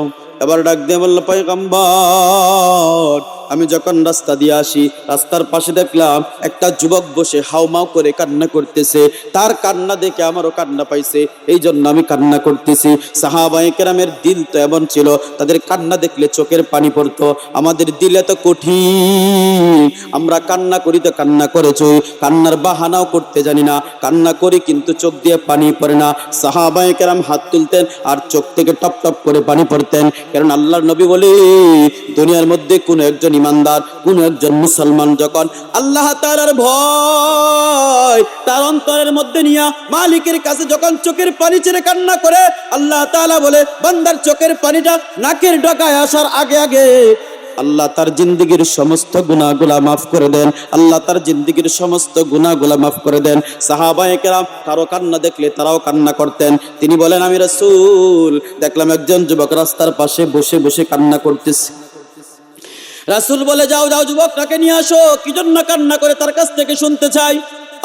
এবার ডাক দিয়ে বলল, পয়গম্বর, আমি যখন রাস্তা দিয়ে আসি, রাস্তার পাশে দেখলাম একটা যুবক বসে হাউমাউ করে কান্না করতেছে। তার কান্না দেখে আমারও কান্না পাইছে, এই জন্য আমি কান্না করতেছি। সাহাবায়ে কেরামের দিল তো এমন ছিল, তাদের কান্না দেখলে চোখের পানি পড়তো। আমাদের দিল এত কঠিন, আমরা কান্না করি তো কান্না করেছি, কান্নার বাহানাও করতে জানি না, কান্না করি কিন্তু চোখ দিয়ে পানি পড়ে না। সাহাবায়ে কেরাম হাত তুলতেন আর চোখ থেকে টপ টপ করে পানি পড়তেন, কারণ আল্লাহর নবী বলে, দুনিয়ার মধ্যে কোন একজন ইমানদার, কোন একজন মুসলমান যখন আল্লাহ তাআলার ভয় তার অন্তরের মধ্যে নিয়ে মালিকের কাছে যখন চোখের পানি ছেড়ে কান্না করে, আল্লাহ তাআলা বলে, বান্দার চোখের পানিটা নাকের ডগায় আসার আগে আগে আল্লাহ তার জিন্দেগির সমস্ত গুনাহগুলা মাফ করে দেন। আল্লাহ তার জিন্দেগির সমস্ত গুনাহগুলা মাফ করে দেন। সাহাবায়ে কেরাম কারো কান্না দেখলে তারাও কান্না করতেন। তিনি বলেন, আমি রাসূল দেখলাম একজন যুবক রাস্তার পাশে বসে বসে কান্না করতেছে। রাসূল বলে, যাও যাও যুবকটাকে নিয়ে আসো, কি জন্য কান্না করে তার কাছ থেকে শুনতে চাই।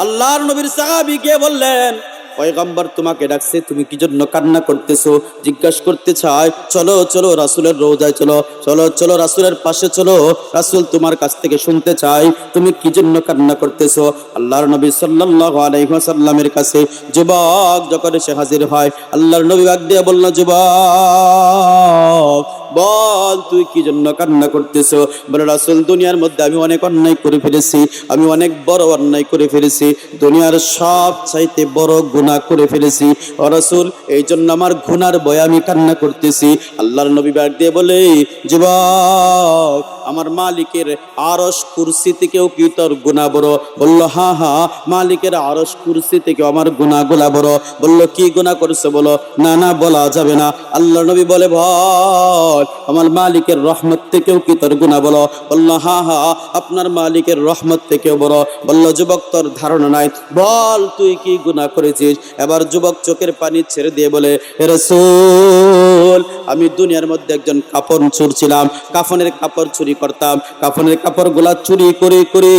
আল্লাহর নবীর সাহাবী গিয়ে বললেন, পয়গম্বর তোমাকে ডাকছে, তুমি কি জন্য কান্না করতেছো? জিজ্ঞাসা করতে চাই, চলো চলো রাসূলের রওজায় চলো, চলো চলো রাসূলের পাশে চলো, রাসূল তোমার কাছ থেকে শুনতে চাই তুমি কি জন্য কান্না করতেছো। আল্লাহর নবী সাল্লাল্লাহু আলাইহি ওয়াসাল্লামের কাছে যুবক যখন এসে হাজির হয়, আল্লাহর নবী ডাক দিয়ে বলল, যুবক বল তুই কি জন্য কান্না করতেছো? বলে, রাসূল দুনিয়ার মধ্যে আমি অনেক অন্যায় করে ফেলেছি, আমি অনেক বড় অন্যায় করে ফেলেছি, দুনিয়ার সব চাইতে বড় গুনাহ করে ফেলেছি ও রাসূল, এই জন্য আমার গুনার ভয়ে আমি কান্না করতেছি। আল্লাহর নবী ডাক দিয়ে বলে, যুবক আমার মালিকের আরশ কুরসি থেকেও কি তোর গুনাহ বড়? বলল হ্যাঁ হ্যাঁ, মালিকের আরশ কুরসি থেকে আমার গুনাহগুলা বড়। বলল কি গুনাহ করেছে বলো? না না, বলা যাবে না। আল্লাহ নবী বলে বল আমার মালিকের রহমত থেকেও কি তোর গুনাহ বড়? বলল হ্যাঁ হ্যাঁ, আপনার মালিকের রহমত থেকেও বড়। বলল যুবক তোর ধারণা নাই, বল তুই কি গুনাহ করেছিস? এবার যুবক চোখের পানি ছেড়ে দিয়ে বলে, হে রাসূল, আমি দুনিয়ার মধ্যে একজন কাফন চোর ছিলাম। কাফনের কাপড় চুরি করতাম, কাফনের কাপড়গুলা চুরি করে করে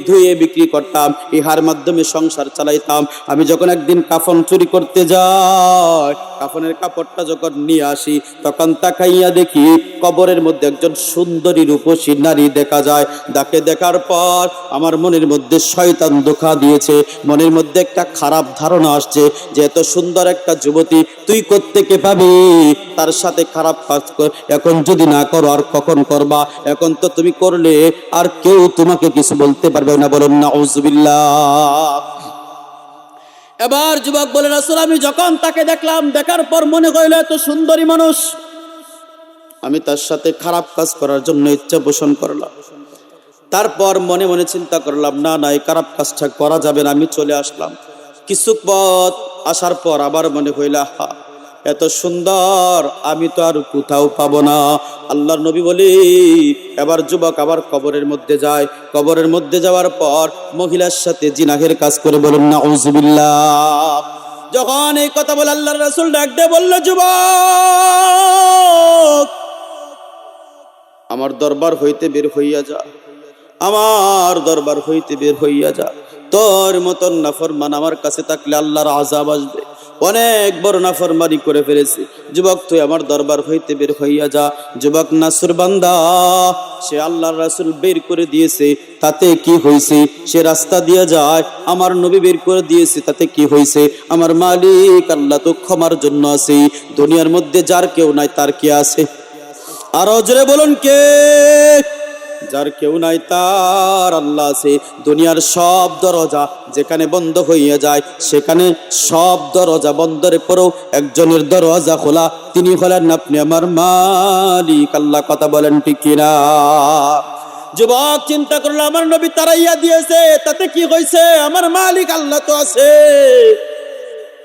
ধুয়ে বিক্রি করতাম, ইহার মাধ্যমে সংসার চালাইতাম। আমি যখন একদিন কাফন চুরি করতে যাই, কাফনের কাপড়টা যখন নিয়ে আসি, তখন তাকাইয়া দেখি কবরের মধ্যে একজন সুন্দরী রূপসী নারী দেখা যায়। তাকে দেখার পর আমার মনের মধ্যে শয়তান ধোঁকা দিয়েছে, মনের মধ্যে একটা খারাপ ধারণা আসছে যে এত সুন্দর একটা যুবতী তুই কোত্থেকে পাবি, তার সাথে খারাপ কাজ কর। এখন যদি না করো আর কখন করবা? এখন তো তুমি করলে আর কেউ তোমাকে কিছু বলতে পারবে না। বলুন নাউজুবিল্লাহ। এবার যুবক বলে, রাসূল আমি যখন তাকে দেখলাম, দেখার পর মনে হইল এত সুন্দরী মানুষ, আমি তার সাথে খারাপ কাজ করার জন্য ইচ্ছা পোষণ করলাম। তারপর মনে মনে চিন্তা করলাম না না, এই খারাপ কাজটা করা যাবে না। আমি চলে আসলাম। কিছু পথ আসার পর আবার মনে হইল এত সুন্দর আমি তো আর কোথাও পাবো না। আল্লাহর নবী বলি, এবার যুবক আবার কবরের মধ্যে যায়। কবরের মধ্যে যাওয়ার পর মহিলার সাথে জিনাহের কাজ করে। বলুন নাউজুবিল্লাহ। যখন এই কথা বলে আল্লাহর রাসূল ডাক দিয়ে বলল, যুবক আমার দরবার হইতে বের হইয়া যা, আমার দরবার হইতে বের হইয়া যা। তোর মতন নাফরমান আমার কাছে থাকলে আল্লাহর আযাব আসবে। অনেক বড় নাফরমানি করে ফেলেছি। যুবক তুই আমার দরবার হইতে বের হইয়া যা। যুবক নাসুর বান্দা, সে আল্লাহর রাসূল বের করে দিয়েছে, তাতে কি হয়েছে? সে রাস্তা দিয়ে যায়, আমার নবী বের করে দিয়েছে, তাতে কি হয়েছে? আমার মালিক আল্লাহ তো ক্ষমার জন্য আছে। দুনিয়ার মধ্যে যার কেউ নাই তার কে আছে? আরো জোরে বলুন কে? যার কেউ নাই তার আল্লাহ আছে। দুনিয়ার সব দরজা যেখানে বন্ধ হইয়া যায়, সেখানে সব দরজা বন্ধের পরেও একজনের দরজা খোলা, তিনি হলেন আপনি আমার মালিক আল্লাহ। কথা বলেন ঠিক কিনা? যুবক চিন্তা করলো, আমার নবী তারাইয়া দিয়েছে, তাতে কি হয়েছে? আমার মালিক আল্লাহ তো আছে।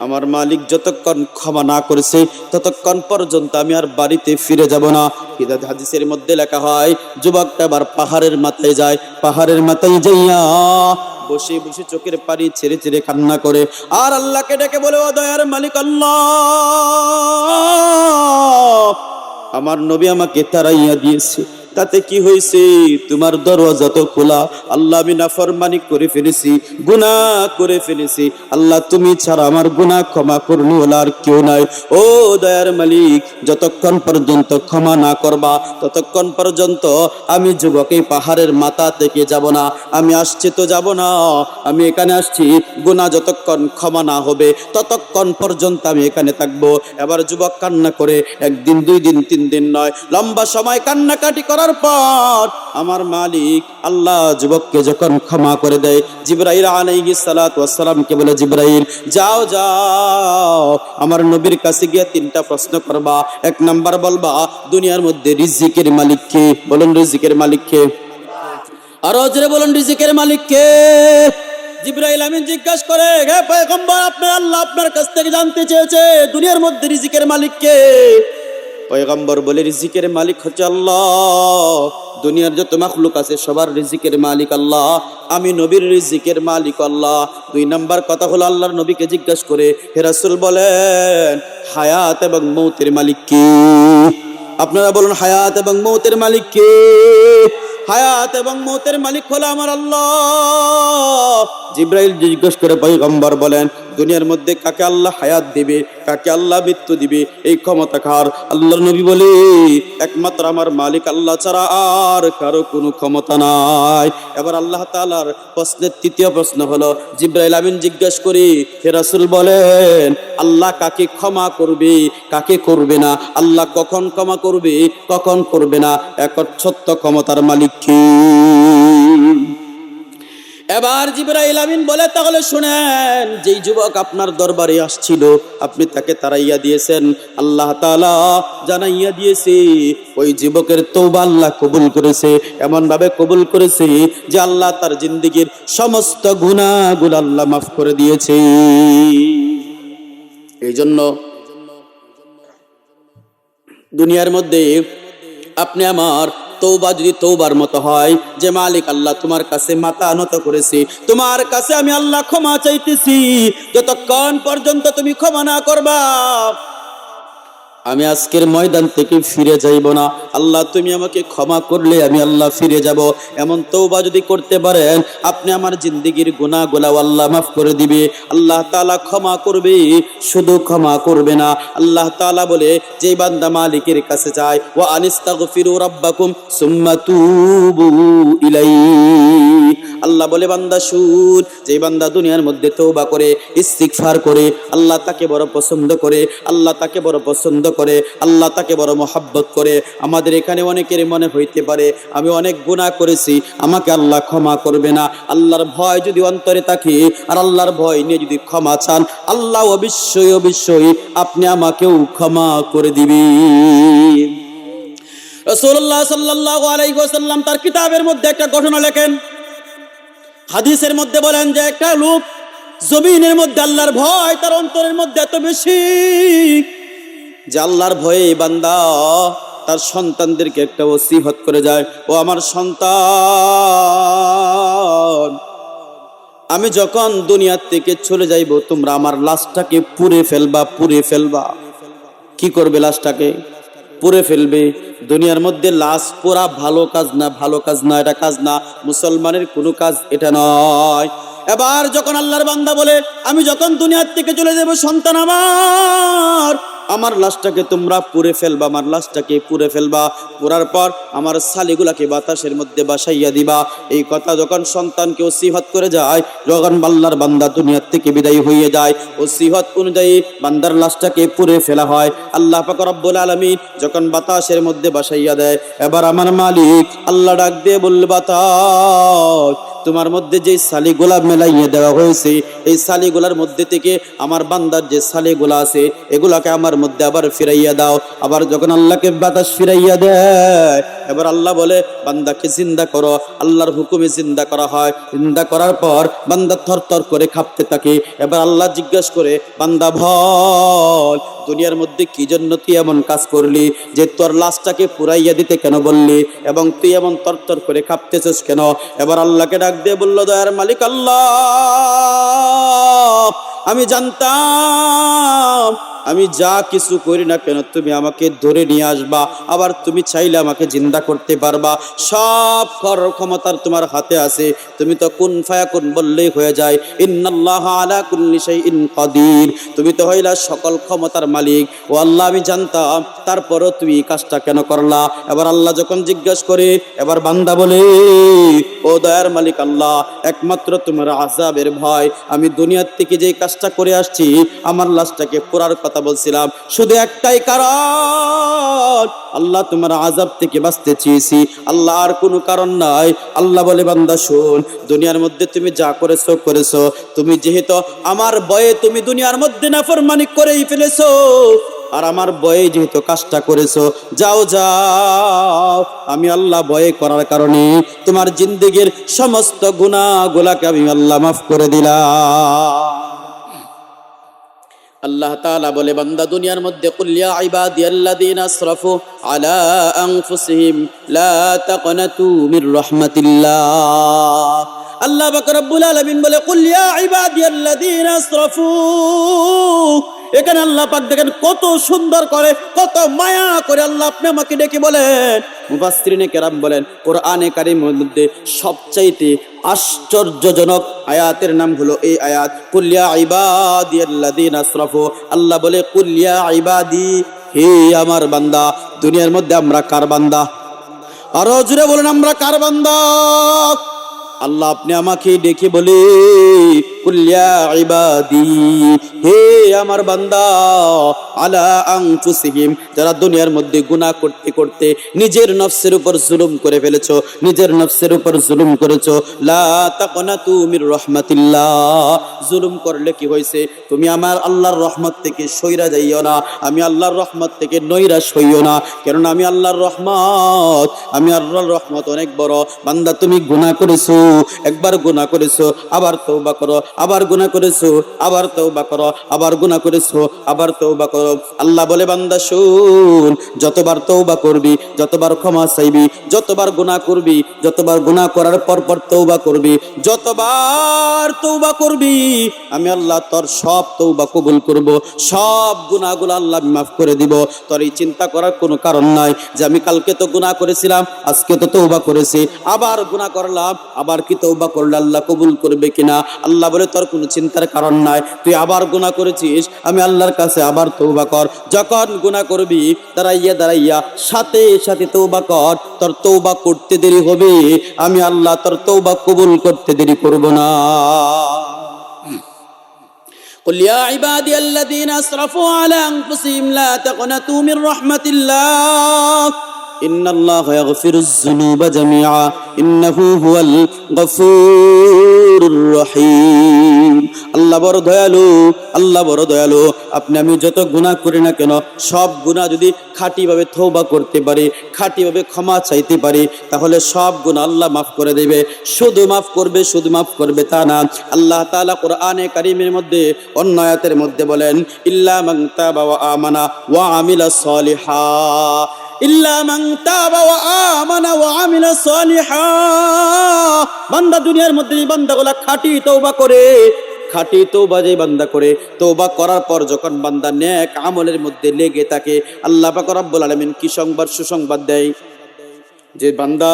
আমার মালিক যতক্ষণ ক্ষমা না করেছে ততক্ষণ পর্যন্ত আমি আর বাড়িতে ফিরে যাব না। কিতাব হাদিসের মধ্যে লেখা হয়, যুবকটা আবার পাহাড়ের মাথায় যায়। পাহাড়ের মাথায় যাইয়া বসে বসে চোখের পানি ছেড়ে ছেড়ে কান্না করে আর আল্লাহকে ডেকে বলে, ও দয়ার মালিক আল্লাহ, আমার নবী আমাকে তাড়াইয়া দিয়েছে, তাতে কি হয়েছে? তোমার দরজা তো খোলা। আল্লাহ আমি নাফরমানি করে ফেলেছি, গুনাহ করে ফেলেছি। আল্লাহ তুমি ছাড়া আমার গুনাহ ক্ষমা করনি ওলা আর কেউ নাই। ও দয়ার মালিক, যতক্ষণ পর্যন্ত ক্ষমা না করবা ততক্ষণ পর্যন্ত আমি যুবক এই পাহাড়ের মাথা থেকে যাব না। আমি আসছি তো যাব না, আমি এখানে আসছি, গুনাহ যতক্ষণ ক্ষমা না হবে ততক্ষণ পর্যন্ত আমি এখানে থাকবো। এবার যুবক কান্না করে, একদিন, 2 দিন, 3 দিন নয়, লম্বা সময় কান্নাকাটি করার পর আমার মালিক আল্লাহ যুবককে যখন ক্ষমা করে দেয়, জিবরাইল আলাইহিস সালাতু ওয়াস সালামকে বলে, জিবরাইল যাও যাও আমার নবীর কাছে গিয়ে 3টা প্রশ্ন করবা। 1 নাম্বার বলবা দুনিয়ার মধ্যে রিজিকের মালিক কে? বলুন রিজিকের মালিক কে? আরো জোরে বলুন রিজিকের মালিক কে? জিবরাইল আমিন জিজ্ঞাসা করে, হে পয়গম্বর, আপনার আল্লাহ আপনার কাছ থেকে জানতে চেয়েছে দুনিয়ার মধ্যে রিজিকের মালিক কে? পয়গম্বর বলে, রিজিকের মালিক হচ্ছে আল্লাহ। দুনিয়ার যত মাখলুক আছে সবার রিজিকের মালিক আল্লাহ, আমি নবীর রিজিকের মালিক আল্লাহ। 2 নাম্বার কথা হলো, আল্লাহর নবীকে জিজ্ঞাসা করে, হে রাসূল বলেন হায়াত এবং মৌতের মালিক কে? আপনারা বলুন হায়াত এবং মৌতের মালিক কে? হায়াত এবং মৌতের মালিক হলো আমার আল্লাহ। জিবরাইল জিজ্ঞেস করে, পয়গম্বর বলেন দুনিয়ার মধ্যে কাকে আল্লাহ হায়াত দিবে, কাকে আল্লাহ মৃত্যু দিবে, এই ক্ষমতা কার? আল্লাহর নবী বলে, একমাত্র আমার মালিক আল্লাহ ছাড়া আর কারো কোনো ক্ষমতা নাই। এবার আল্লাহ তাআলার প্রশ্নের 3য় প্রশ্ন হলো, জিবরাইল আমিন জিজ্ঞেস করি, হে রাসূল বলেন আল্লাহ কাকে ক্ষমা করবে, কাকে করবে না? আল্লাহ কখন ক্ষমা করবে, কখন করবে না? একচ্ছত্র ক্ষমতার মালিক কে? এবার জিবরাইল আমিন বলে, তাহলে শুনেন, যেই যুবক আপনার দরবারে আসছিল আপনি তাকে তাড়াইয়া দিয়েছেন, আল্লাহ তাআলা জানাইয়া দিয়েছে ওই যুবকের তওবা আল্লাহ কবুল করেছে, এমন ভাবে কবুল করেছে যে আল্লাহ তার জিন্দেগীর সমস্ত গুনাহগুলো আল্লাহ মাফ করে দিয়েছে। এই জন্য দুনিয়ার মধ্যে আপনি আমার তওবা যদি তওবার মতো হয়, যে মালিক আল্লাহ তোমার কাছে মাথা নত করেছি, তোমার কাছে আমি আল্লাহ ক্ষমা চাইতেছি, যতক্ষণ পর্যন্ত তুমি ক্ষমা না করবা আমি আজকের ময়দান থেকে ফিরে যাইব না। আল্লাহ তুমি আমাকে ক্ষমা করলে আমি আল্লাহ ফিরে যাব, এমন তওবা যদি করতে পারেন আপনি আমার জিন্দেগীর গুনাহগুলো আল্লাহ মাফ করে দিবে। আল্লাহ তাআলা ক্ষমা করবে, শুধু ক্ষমা করবে না। আল্লাহ তাআলা বলে, যে বান্দা মালিকের কাছে যায়, ওয়া আনিস্তাগফিরু রাব্বাকুম সুম্মা তুবু ইলাইহি, আল্লাহ বলে বান্দা শুন, যে বান্দা দুনিয়ার মধ্যে তওবা করে ইস্তিগফার করে আল্লাহ তাকে বড় পছন্দ করে, আল্লাহ তাকে বড় পছন্দ করে, আল্লাহ তাকে বড় মহব্বত করে। আমাদের এখানে অনেকের মনে হইতে পারে আমি অনেক গুনাহ করেছি, আমাকে আল্লাহ ক্ষমা করবে না। আল্লাহর ভয় যদি অন্তরে থাকে আর আল্লাহর ভয় নিয়ে যদি ক্ষমা চান, আল্লাহ অবশ্যই অবশ্যই আপনি আমাকেও ক্ষমা করে দিবেন। রাসূলুল্লাহ সাল্লাল্লাহু আলাইহি ওয়াসাল্লাম তার কিতাবের মধ্যে একটা ঘটনা লেখেন, হাদিসের মধ্যে বলেন যে একটা লোক জমিনের মধ্যে আল্লাহর ভয় তার অন্তরের মধ্যে এত বেশি যে আল্লাহর ভয়ে বান্দা তার সন্তানদেরকে একটা ওসিয়ত করে যায়, ও আমার সন্তান, আমি যখন দুনিয়ার থেকে চলে যাইব তোমরা আমার লাশটাকে পুড়ে ফেলবা, পুড়ে ফেলবা। কি করবে? লাশটাকে পুড়ে ফেলবে। দুনিয়ার মধ্যে লাশ পোড়া ভালো কাজ না, ভালো কাজ না, এটা কাজ না, মুসলমানের কোনো কাজ এটা নয়। এবার যখন আল্লাহর বান্দা বলে, আমি যখন দুনিয়ার থেকে চলে যাব সন্তান আমার লাশটাকে তোমরা পুড়ে ফেলবা, আমার লাশটাকে পুড়ে ফেলবা, পুরার পর আমার ছালিগুলাকে বাতাসের মধ্যে বাসাইয়া দিবা। এই কথা যখন সন্তানকে ওসিয়ত করে যায়, যখন আল্লাহর বান্দা দুনিয়ার থেকে বিদায় হয়ে যায়, ওসিয়ত অনুযায়ী বান্দার লাশটাকে পুড়ে ফেলা হয়। আল্লাহ পাক রব্বুল আলামিন যখন বাতাসের মধ্যে বাসাইয়া দেয়, এবার আমার মালিক আল্লাহ ডাক দিয়ে বলল, বাতাস তোমার মধ্যে যে সালিগুলা মেলাইয়ে দেওয়া হয়েছে, এই সালিগুলার মধ্যে থেকে আমার বান্দার যে সালিগুলা আছে এগুলাকে আমার মধ্যে আবার ফিরাইয়া দাও। আবার যখন আল্লাহকে বাতাস ফিরাইয়া দেয়, এবার আল্লাহ বলে বান্দাকে জিন্দা করো। আল্লাহর হুকুমে জিন্দা করা হয়। জিন্দা করার পর বান্দা থরথর করে কাঁপতে থাকে। এবার আল্লাহ জিজ্ঞাসা করে, বান্দা বল, দুনিয়ার মধ্যে কি জন্য তুই এমন কাজ করলি, যে তোর লাশটাকে পুরাইয়া দিতে কেন বললি, এবং তুই এমন তরতর করে কাঁপতেছিস কেন? এবার আল্লাহকে ডাক দিয়ে বলল, দয়ার মালিক আল্লাহ, আমি জানতাম আমি যা কিছু করি না কেন তুমি আমাকে ধরে নিয়ে আসবা, আবার তুমি চাইলে আমাকে জিন্দা করতে পারবা। সব করার ক্ষমতার তোমার হাতে আছে, তুমি তো কুন ফায়াকুন বললেই হয়ে যায়। ইন্নাল্লাহা আলা কুল্লি শাইইন কাদির, তুমি তো হইলা সকল ক্ষমতার মালিক। ও আল্লাহ, আমি জানতাম, তারপরও তুমি এই কাজটা কেন করলা? এবার আল্লাহ যখন জিজ্ঞাসা করে, এবার বান্দা বলে, ও দয়ার মালিক আল্লাহ, একমাত্র তোমার আযাবের ভয়। আমি দুনিয়ার থেকে যে কাজটা করে আসছি, আমার লাশটাকে পোড়ার কথা বলছিলাম, শুধু একটাই কারণ, আল্লাহ তোমার আযাব থেকে বাঁচতে চেয়েছি, আল্লাহ, আর কোনো কারণ নাই। আল্লাহ বলে, বান্দা শোন, দুনিয়ার মধ্যে তুমি যা করেছো করেছো, তুমি যেহেতু আমার ভয়ে তুমি দুনিয়ার মধ্যে নাফরমানি করেই ফেলেছো, আর আমার ভয়ে যেহেতু কাজটা করেছো, যাও যাও, আমি আল্লাহ ভয়ে করার কারণে তোমার জিন্দেগীর সমস্ত গুনাহগুলোকে আমি আল্লাহ মাফ করে দিলাম। আল্লাহ তাআলা বলে, বান্দা দুনিয়ার মধ্যে কুল ইয়া ইবাদিয়াল্লাযীনা আসরাফু আলা আনফুসিহিম লা তাকনাতু মির রাহমাতিল্লাহ। আল্লাহ পাক রব্বুল আলামিন বলে, কুল ইয়া ইবাদিয়াল্লাযীনা আসরাফু। এখানে আল্লাহ পাক দেখেন কত সুন্দর করে, কত মায়া করে আল্লাহ আপনি আমাকে ডেকে বলেন। মুফাসসিরিনে কেরাম বলেন, কোরআনে কারীমের মধ্যে সবচাইতে আশ্চর্যজনক আয়াতের নাম হলো এই আয়াত, কুল ইয়া ইবাদিয়াল্লাযীনা আসরাফু। আল্লাহ বলে, কুল ইয়া ইবাদি, হে আমার বান্দা। দুনিয়ার মধ্যে আমরা কার বান্দা? আরো জোরে বলেন, আমরা কার বান্দা? আল্লাহ আপনি আমাকে ডেকে বলেন, কুল ইয়া ইবাদি, হে আমার বান্দা, আলা আনফুসিহিম, যারা দুনিয়ার মধ্যে গুনাহ করতে করতে নিজের নফসের উপর জুলুম করে ফেলেছো, নিজের নফসের উপর জুলুম করেছো, লা তাকনাতু মির রাহমাতিল্লাহ, জুলুম করলে কি হয়েছে, তুমি আমার আল্লাহর রহমত থেকে সইরা যাইও না, আমি আল্লাহর রহমত থেকে নৈরাশ হইও না, কারণ আমি আল্লাহর রহমত, আমি আল্লাহর রহমত অনেক বড়। বান্দা তুমি গুনাহ করেছো, একবার গুনাহ করেছো আবার তওবা করো, আবার গুনাহ করেছো আবার তওবা করো, আবার গুনাহ করেছো আবার তওবা করো। আল্লাহ বলে বান্দা শুন, যতবার তওবা করবি, যতবার ক্ষমা চাইবি, যতবার গুনাহ করবি, যতবার গুনাহ করার পর পর তওবা করবি, যতবার তওবা করবি, আমি আল্লাহ তোর সব তওবা কবুল করব, সব গুনাহগুলো আল্লাহ মাফ করে দিব। তোর এই চিন্তা করার কোনো কারণ নাই যে আমি কালকে তো গুনাহ করেছিলাম, আজকে তো তওবা করেছি, আবার গুনাহ করলাম, আবার কি তওবা করলে আল্লাহ কবুল করবে কিনা। আল্লাহ বলে তোর কোনো চিন্তার কারণ নাই, তুই আবার গুনাহ করেছিস, আমি আল্লাহর কাছে আবার তওবা কর। যখন গুনাহ করবি দাঁড়াইয়া দাঁড়াইয়া সাথে সাথে তওবা কর, তোর তওবা করতে দেরি হবে, আমি আল্লাহ তোর তওবা কবুল করতে দেরি করব না। قل يا عبادي الذين اسرفوا على انفسهم لا تقنطوا من رحمة الله إن الله يغفر الذنوب جميعا إنه هو الغفور الرحيم। আল্লাহ বড় দয়ালু, আল্লাহ বড় দয়ালু। আপনি আমি যত গুনাহ করি না কেন, সব গুনাহ যদি খাঁটিভাবে তওবা করতে পারি, খাঁটিভাবে ক্ষমা চাইতে পারি, তাহলে সব গুনাহ আল্লাহ মাফ করে দেবে। শুধু মাফ করবে, শুধু মাফ করবে তা না, আল্লাহ তাআলা কোরআনে কারীমের মধ্যে অন্য আয়াতের মধ্যে বলেন, ইল্লা মান তাবা ওয়া আমানা ওয়া আমিলা সলিহা, ইল্লা মান তাবা ওয়া আমানা ওয়া আমিলা সলিহা। বান্দা দুনিয়ার মধ্যে এই বান্দাগুলা খাঁটি তওবা করে, খাঁটি তওবা যে বান্দা করে, তওবা করার পর যখন বান্দা নেক আমলের মধ্যে লেগে থাকে, আল্লাহ পাক রব্বুল আলামিন কি সংবাদ, সুসংবাদ দেয় যে বান্দা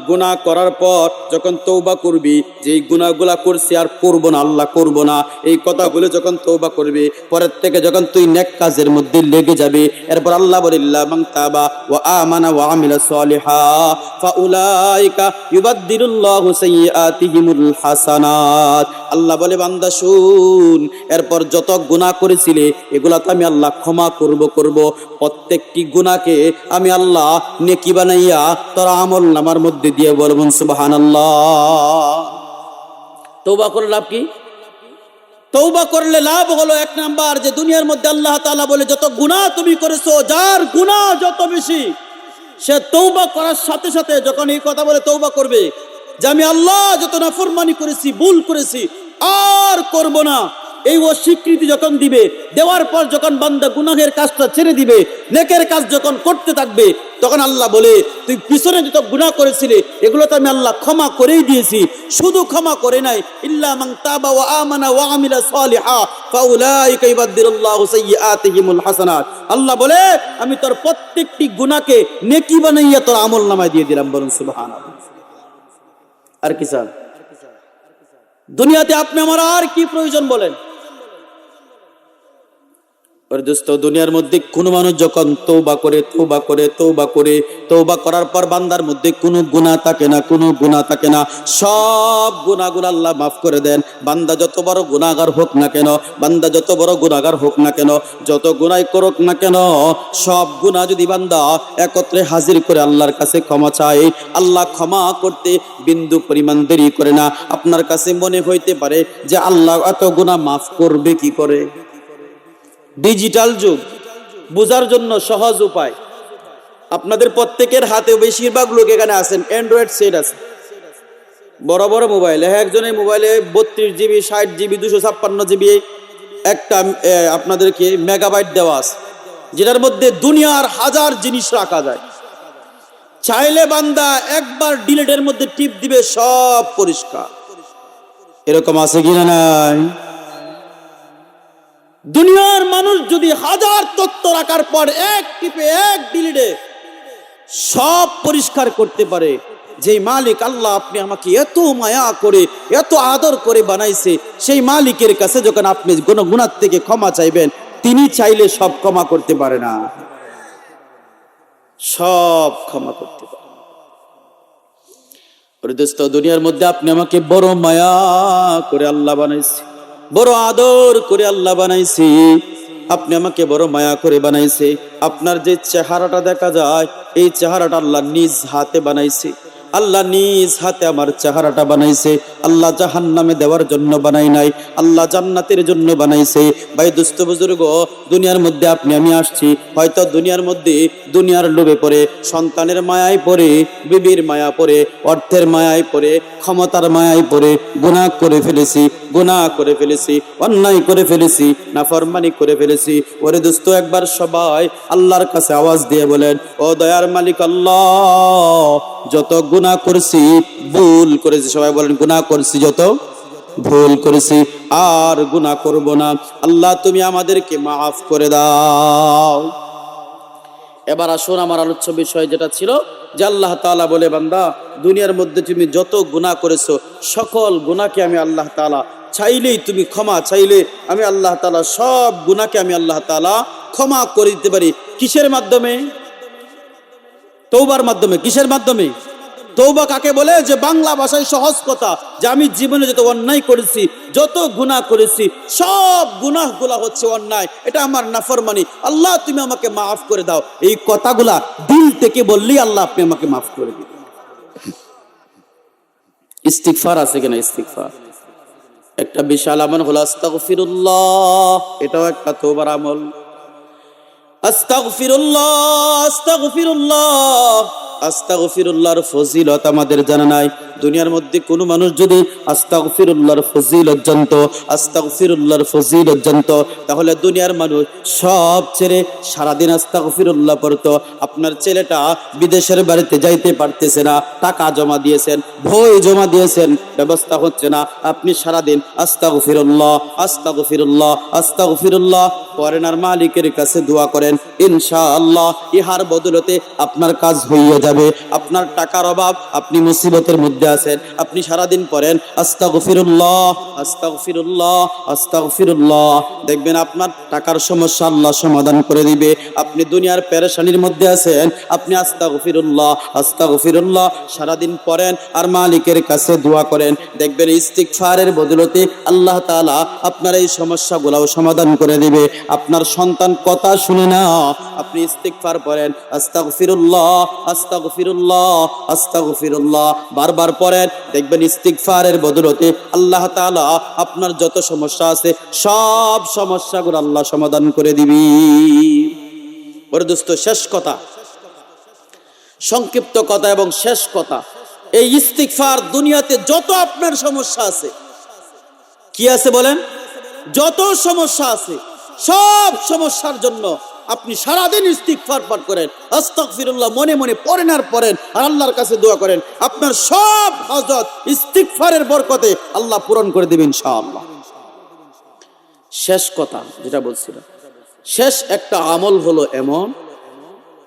গুনাহ করার পর যখন তওবা করবি, যে এই গুনাহগুলা করছি আর করব না, আল্লাহ করব না, এই কথাগুলো যখন তওবা করবি, পরের থেকে যখন তুই নেক কাজের মধ্যে লেগে যাবি, এরপর আল্লাহ বলে ইল্লা মান তাবা ওয়া আমানা ওয়া আমিলা সলিহা ফাউলাইকা ইউবাদদিলুল্লাহু সাইয়্যাতিহিমুল হাসানাত। আল্লাহ বলে বান্দা শুন, এরপর যত গুনাহ করেছিলে এগুলা তো আমি আল্লাহ ক্ষমা করব, প্রত্যেকটি গুনাহকে আমি আল্লাহ নেকি বানাইয়া তোর আমল নামার মধ্যে দিয়ে বলবেন সুবহানাল্লাহ। তওবা করে লাভ কি? তওবা করলে লাভ হলো এক নাম্বার, যে দুনিয়ার মধ্যে আল্লাহ তাআলা বলে যত গুনাহ তুমি করেছো, যার গুনাহ যত বেশি, সে তওবা করার সাথে সাথে যখন এই কথা বলে তওবা করবে যে আমি আল্লাহ যত নাফরমানি করেছি, ভুল করেছি, আর করব না, এই অস্বীকৃতি যখন দিবে, দেওয়ার পর যখন বান্দা গুনাহের কাজটা ছেড়ে দিবে, নেকের কাজ যখন করতে থাকবে, তখন আল্লাহ বলে তুই পিছনে যত গুনাহ করেছিলে এগুলো তো আমি আল্লাহ ক্ষমা করেই দিয়েছি। শুধু ক্ষমা করে নাই, ইল্লা মান তাবা ওয়া আমানা ওয়া আমিলা সলিহা ফাউলাইকা ইউবাদদিলুল্লাহু সাইয়্যাতিহিমুল হাসানাত। আল্লাহ বলে আমি তোর প্রত্যেকটি গুনাহকে নেকি বানাইয়া তোর আমলনামায় দিয়ে দিলাম, বলুন সুবহানাল্লাহ। আর কি স্যার, দুনিয়াতে আপনি আমার আর কি প্রয়োজন বলেন? और दोस्तों দুনিয়ার মধ্যে কোন মানুষ যখন তওবা করে তওবা করার পর বান্দার মধ্যে কোনো গুনাহ থাকে না, কোনো গুনাহ থাকে না, সব গুনাহগুলো আল্লাহ মাফ করে দেন। বান্দা যত বড় গুনাহগার হোক না কেন, বান্দা যত বড় গুনাহগার হোক না কেন, যত গুনাহ করুক না কেন, সব গুনাহ যদি বান্দা একত্রে হাজির করে আল্লাহর কাছে ক্ষমা চায়, আল্লাহ ক্ষমা করতে বিন্দু পরিমাণ দেরি করে না। আপনার কাছে মনে হইতে পারে যে আল্লাহ এত গুনাহ মাফ করবে কি করে? ডিজিটাল যুগ, বোঝার জন্য সহজ উপায়, আপনাদের প্রত্যেকের হাতে, বেশিরভাগ লোক এখানে আছেন অ্যান্ড্রয়েড সেট আছে, বড় বড় মোবাইল, একজনের মোবাইলে 32 জিবি, 60 জিবি, 256 জিবি একটা আপনাদেরকে মেগাবাইট দেওয়া আছে, যেটার মধ্যে দুনিয়ার হাজার জিনিস রাখা যায়। চাইলে বান্দা একবার ডিলিটের মধ্যে টিপ দিবে, সব পরিষ্কার। এরকম আছে কিনা? নাই। দুনিয়ার মানুষ যদি হাজার তথ্য রাখার পর এক টিপে, এক ডিলিটে সব পরিষ্কার করতে পারে, যে মালিক আল্লাহ আপনি আমাকে এত মায়া করে, এত আদর করে বানাইছে, সেই মালিকের কাছে যখন আপনি গুনাহ থেকে ক্ষমা চাইবেন, তিনি চাইলে সব ক্ষমা করতে পারে না, সব ক্ষমা করতে পারে। ওরে দোস্ত, দুনিয়ার মধ্যে আপনি আমাকে বড় মায়া করে আল্লাহ বানাইছে, বড় আদর করে আল্লাহ বানাইছে। আপনি আমাকে বড় মায়া করে বানাইছে। আপনার যে চেহারাটা দেখা যায়, এই চেহারাটা আল্লাহ নিজ হাতে বানাইছে। আল্লাহ নিজ হাতে আমার চেহারাটা বানাইছে। আল্লাহ জাহান্নামে দেওয়ার জন্য বানাই নাই, আল্লাহ জান্নাতের জন্য বানাইছে। ভাই দুস্থ বুজুর্গ, দুনিয়ার মধ্যে আপনি আমি আসছি, হয়তো দুনিয়ার মধ্যে দুনিয়ার লোভে পড়ে, সন্তানের মায়ায় পড়ে, বিবির মায়া পড়ে, অর্থের মায়ায় পড়ে, ক্ষমতার মায়ায় পড়ে গুনাহ করে ফেলেছি, গুনাহ করে ফেলেছি, অন্যায় করে ফেলেছি, নাফরমানি করে ফেলেছি। ওরে দোস্ত, একবার সবাই আল্লাহর কাছে আওয়াজ দিয়ে বলেন, ও দয়ার মালিক আল্লাহ, যত গুনাহ করেছি, ভুল করেছি, সবাই বলেন গুনাহ করেছি, যত ভুল করেছি আর গুনাহ করব না। আল্লাহ তুমি আমাদেরকে মাফ করে দাও। এবার আসুন আমার আলোচ্য বিষয় যেটা ছিল, যে আল্লাহ তাআলা বলে, বান্দা দুনিয়ার মধ্যে তুমি যত গুনাহ করেছো, সকল গুনাহকে আমি আল্লাহ তাআলা চাইলেই, তুমি ক্ষমা চাইলে আমি আল্লাহ তাআলা সব গুনাহকে আমি আল্লাহ তাআলা ক্ষমা করে দিতে পারি। কিসের মাধ্যমে? তওবার মাধ্যমে। কিসের মাধ্যমে? তওবা কাকে বলে? যে বাংলা ভাষায় সহজ কথা, যে আমি জীবনে যত অন্যায় করেছি, যত গুনাহ করেছি, সব গুনাহগুলা হচ্ছে অন্যায়, এটা আমার নাফরমানি, আল্লাহ তুমি আমাকে মাফ করে দাও। এই কথাগুলা দিল থেকে বললেই আল্লাহ আপনি আমাকে মাফ করে দিবেন। ইস্তিগফার আছে কিনা? ইস্তিগফার একটা বিশাল আমল হলো আস্তাগফিরুল্লাহ, এটাও একটা তওবার আমল। আস্তাগফিরুল্লাহ, আস্তাগফিরুল্লাহ, আস্তাগফিরুল্লাহর ফজিলত আমাদের জানা নাই। দুনিয়ার মধ্যে কোনো মানুষ যদি আস্তাগফিরুল্লাহর ফজিলত জানতো, আস্তাগফিরুল্লাহর ফজিলত জানতো, তাহলে দুনিয়ার মানুষ সব ছেড়ে সারাদিন আস্তাগফিরুল্লাহ পড়তো। আপনার ছেলেটা বিদেশের বাড়িতে যাইতে পারতেছে না, টাকা জমা দিয়েছেন, বই জমা দিয়েছেন, ব্যবস্থা হচ্ছে না, আপনি সারাদিন আস্তাগফিরুল্লাহ, আস্তাগফিরুল্লাহ, আস্তাগফিরুল্লাহ পড়েন আর মালিকের কাছে দোয়া করেন, ইনশাআল্লাহ ইহার বদলতে আপনার কাজ হইয়া যাবে। আপনার টাকার অভাব, আপনি মুসিবতের মধ্যে আছেন, আপনি সারাদিন পড়েন আস্তাগফিরুল্লাহ, আস্তাগফিরুল্লাহ, আস্তাগফিরুল্লাহ, দেখবেন আপনার টাকার সমস্যা আল্লাহ সমাধান করে দিবে। আপনি দুনিয়ার পেরেশানির মধ্যে আছেন, আপনি আস্তাগফিরুল্লাহ, আস্তাগফিরুল্লাহ সারাদিন পড়েন আর মালিকের কাছে দোয়া করেন, দেখবেন ইস্তিগফারের বদলতে আল্লাহ তাআলা আপনার এই সমস্যাগুলোও সমাধান করে দিবে। আপনার সন্তান কথা শুনে না, আপনি ইস্তিগফার পড়েন, আস্তাগফিরুল্লাহ, আস্তাগফিরুল্লাহ, আস্তাগফিরুল্লাহ বারবার পড়েন, দেখবেন ইস্তিগফারের বদলতে আল্লাহ তাআলা আপনার যত সমস্যা আছে সব সমস্যাগুলো আল্লাহ সমাধান করে দিবি। ওরে দোস্ত, শেষ কথা, সংক্ষিপ্ত কথা এবং শেষ কথা, এই ইস্তিগফার দুনিয়াতে যত আপনার সমস্যা আছে, কি আছে বলেন? যত সমস্যা আছে, সব সমস্যার জন্য আপনি সারাদিন ইস্তিগফার পাঠ করেন, আস্তাগফিরুল্লাহ মনে মনে পড়েন আর পড়েন আর আল্লাহর কাছে দোয়া করেন, আপনার সব হাজত ইস্তিগফারের বরকতে আল্লাহ পূরণ করে দিবেন ইনশাআল্লাহ। শেষ কথা যেটা বলছিলাম, শেষ একটা আমল হলো এমন,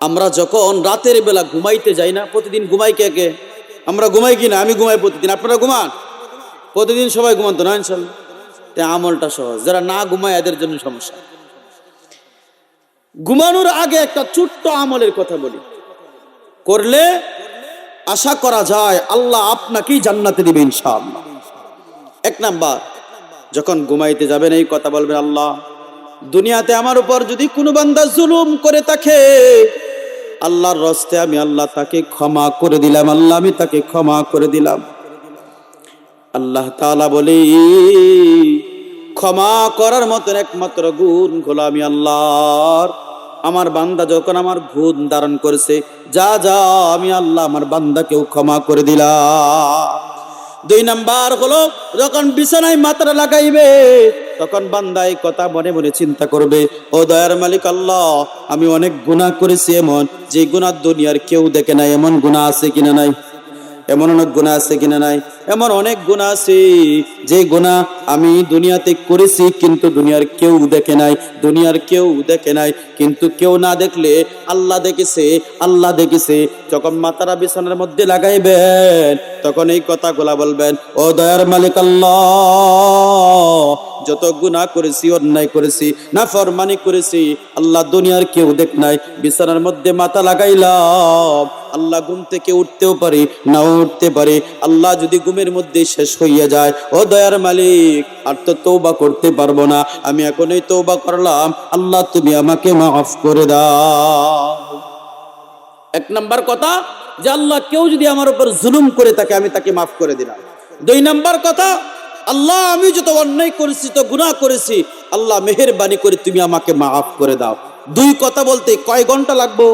আমরা যখন রাতের বেলা ঘুমাইতে যাই না, প্রতিদিন ঘুমাই কে কে? আমরা ঘুমাই কিনা? আমি ঘুমাই প্রতিদিন, আপনারা ঘুমান? প্রতিদিন সবাই ঘুমান তো না? ইনশাআল্লাহ। তাই আমলটা সহজ, যারা না ঘুমায় এদের জন্য সমস্যা। ঘুমানোর আগে একটা ছোট্ট আমলের কথা বলি, করলে আশা করা যায় আল্লাহ আপনাকেই জান্নাতে দিবে ইনশাআল্লাহ। এক নাম্বার, যখন ঘুমাইতে যাবেন এই কথা বলবেন, আল্লাহ দুনিয়াতে আমার উপর যদি কোনো বান্দা জুলুম করে থাকে, আল্লাহর রস্তে আমি আল্লাহ তাকে ক্ষমা করে দিলাম, আল্লাহ আমি তাকে ক্ষমা করে দিলাম। আল্লাহ তাআলা বলে, ক্ষমা করার মতন একমাত্র গুণ হলো আমি আল্লাহর। আমার বান্দা যখন আমার গুণ ধারণ করেছে, যা যা আমি আল্লাহ আমার বান্দাকেও ক্ষমা করে দিলাম। দুই নাম্বার হলো, যখন বিছানায় মাথা লাগাইবে, তখন বান্দা এই কথা মনে মনে চিন্তা করবে, ও দয়ার মালিক আল্লাহ, আমি অনেক গুনাহ করেছি, এমন যে গুনাহ দুনিয়ার কেউ দেখে নাই, এমন গুনাহ আছে কিনা নাই? এমন অনেক গুনাহ আছে কিনা নাই? এমন অনেক গুনাহ আছে যে গুনাহ আমি দুনিয়াতে করেছি কিন্তু দুনিয়ার কেউ দেখে নাই, দুনিয়ার কেউ দেখে নাই, কিন্তু কেউ না দেখলে আল্লাহ দেখেছে, আল্লাহ দেখেছে। যখন মাথাটা বিছানার মধ্যে লাগাইবেন তখন এই কথাগুলা বলবেন, ও দয়ার মালিক আল্লাহ, যত গুনাহ করেছি, অন্যায় করেছি, নাফরমানি করেছি, আল্লাহ দুনিয়ার কেউ দেখ নাই, বিছানার মধ্যে মাথা লাগাইলাম, আল্লাহ ঘুম থেকে উঠতেও পারি, নাও উঠতে পারি, আল্লাহ যদি ঘুমের মধ্যে শেষ হইয়া যায়, ও দয়ার মালিক আর তো তওবা করতে পারবো না, আমি এখনই তওবা করলাম, আল্লাহ তুমি আমাকে মাফ করে দাও। এক নাম্বার কথা যে আল্লাহ কেউ যদি আমার উপর জুলুম করে থাকে আমি তাকে মাফ করে দিলাম। দুই নাম্বার কথা, আল্লাহ আমি যত অন্যায় করেছি, তো গুনাহ করেছি, আল্লাহ মেহেরবানি করে তুমি আমাকে মাফ করে দাও। দুই কথা বলতে কয় ঘন্টা লাগবে?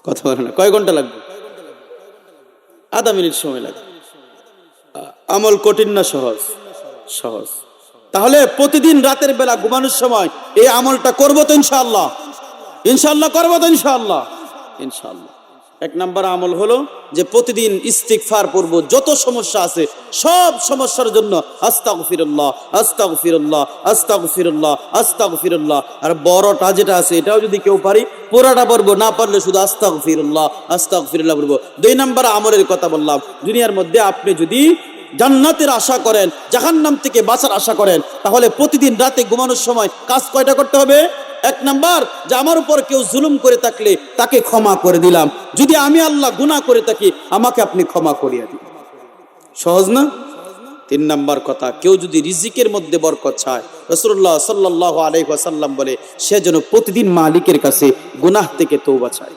কথা বলে না, কয় ঘন্টা লাগবে? আধা মিনিট সময় লাগবে। আমল কঠিন না সহজ? সহজ। তাহলে প্রতিদিন রাতের বেলা ঘুমানোর সময় এই আমলটা করবো তো ইনশাআল্লাহ? ইনশাআল্লাহ করবো তো ইনশাআল্লাহ? ইনশাআল্লাহ। এক নাম্বার আমল হলো যে প্রতিদিন ইস্তিগফার পড়বো, যত সমস্যা আছে সব সমস্যার জন্য আস্তাগফিরুল্লাহ, আস্তাগফিরুল্লাহ, আস্তাগফিরুল্লাহ, আস্তাগফিরুল্লাহ। আর বড়টা যেটা আছে এটাও যদি কেউ পারি পুরাটা পড়বো, না পারলে শুধু আস্তাগফিরুল্লাহ, আস্তাগফিরুল্লাহ পড়বো। দুই নাম্বার আমলের কথা বললাম, দুনিয়ার মধ্যে আপনি যদি জান্নাতের আশা করেন, জাহান্নাম থেকে বাঁচার আশা করেন, তাহলে প্রতিদিন রাতে ঘুমানোর সময় কাজ কয়টা করতে হবে? এক নাম্বার, যে আমার উপর কেউ জুলুম করে থাকলে তাকে ক্ষমা করে দিলাম, যদি আমি আল্লাহ গুনাহ করে থাকি আমাকে আপনি ক্ষমা করিয়া দিন। সহজ না? তিন নাম্বার কথা, কেউ যদি রিজিকের মধ্যে বরকত চায়, রাসূলুল্লাহ সাল্লাল্লাহু আলাইহি ওয়াসাল্লাম বলে সে যেন প্রতিদিন মালিকের কাছে গুনাহ থেকে তওবা চায়।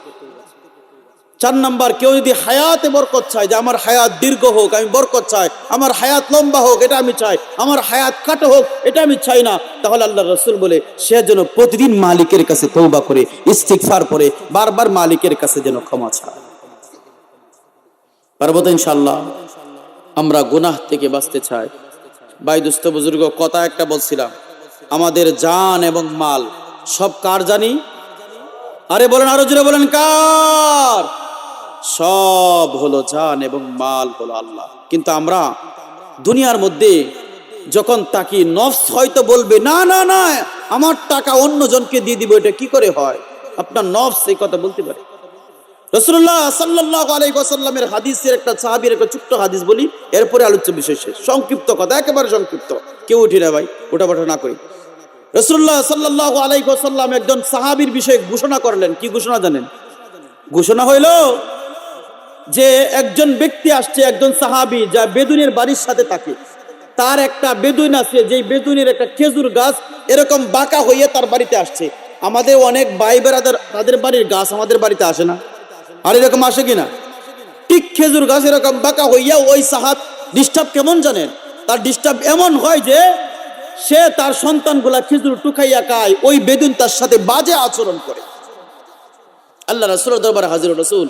চার নাম্বার, কেউ যদি হায়াতে বরকত চায়, যে আমার হায়াত দীর্ঘ হোক, আমি বরকত চাই, আমার হায়াত লম্বা হোক এটা আমি চাই, আমার হায়াত কাটো হোক এটা আমি চাই না, তাহলে আল্লাহর রাসূল বলে সে যেন প্রতিদিন মালিকের কাছে তওবা করে, ইস্তিগফার করে, বারবার মালিকের কাছে যেন ক্ষমা চায়। পারবো তো ইনশাআল্লাহ? আমরা গুনাহ থেকে বাঁচতে চাই। ভাই দোস্ত বুজুর্গ, কথা একটা বলছিলাম, আমাদের জান এবং মাল সব কার জানি? আরে বলেন, আরো জোরে বলেন, কার? সব হলো জান এবং মাল হলো আল্লাহ। কিন্তু আমরা দুনিয়ার মধ্যে যখন তাকি, নফস হয়তো বলবে না না না আমার টাকা অন্য জনকে দিয়ে দিব, এটা কি করে হয়? আপনার নফস এই কথা বলতে পারে। রাসূলুল্লাহ সাল্লাল্লাহু আলাইহি ওয়াসাল্লামের হাদিসের একটা সাহাবীর একটা ছোট্ট হাদিস বলি, এরপরে আলোচ্য বিষয় শেষ। সংক্ষিপ্ত কথা, একেবারে সংক্ষিপ্ত, কেউ উঠি না ভাই, ওঠাপাঠা না করি। রাসূলুল্লাহ সাল্লাল্লাহু আলাইহি ওয়াসাল্লাম একজন সাহাবীর বিষয়ে ঘোষণা করলেন। কি ঘোষণা জানেন? ঘোষণা হইল যে একজন ব্যক্তি আসছে, একজন সাহাবী, যা বেদুনের বাড়ির সাথে থাকে, তার একটা বেদুইন আছে, যেই বেদুইনের একটা খেজুর গাছ এরকম বাঁকা হইয়া তার বাড়িতে আসছে। আমাদের অনেক ভাই বেরাদার তাদের বাড়ির গাছ আমাদের বাড়িতে আসে না? আর এরকম আসে কিনা? ঠিক খেজুর গাছ এরকম বাঁকা হইয়া ওই সাহাব ডিস্টার্ব কেমন জানেন? তার ডিস্টার্ব এমন হয় যে সে তার সন্তানগুলা খেজুর টুকাইয়া খায়, ওই বেদুইন তার সাথে বাজে আচরণ করে। আল্লাহ রাসূলের দরবারে হাজির, রাসূল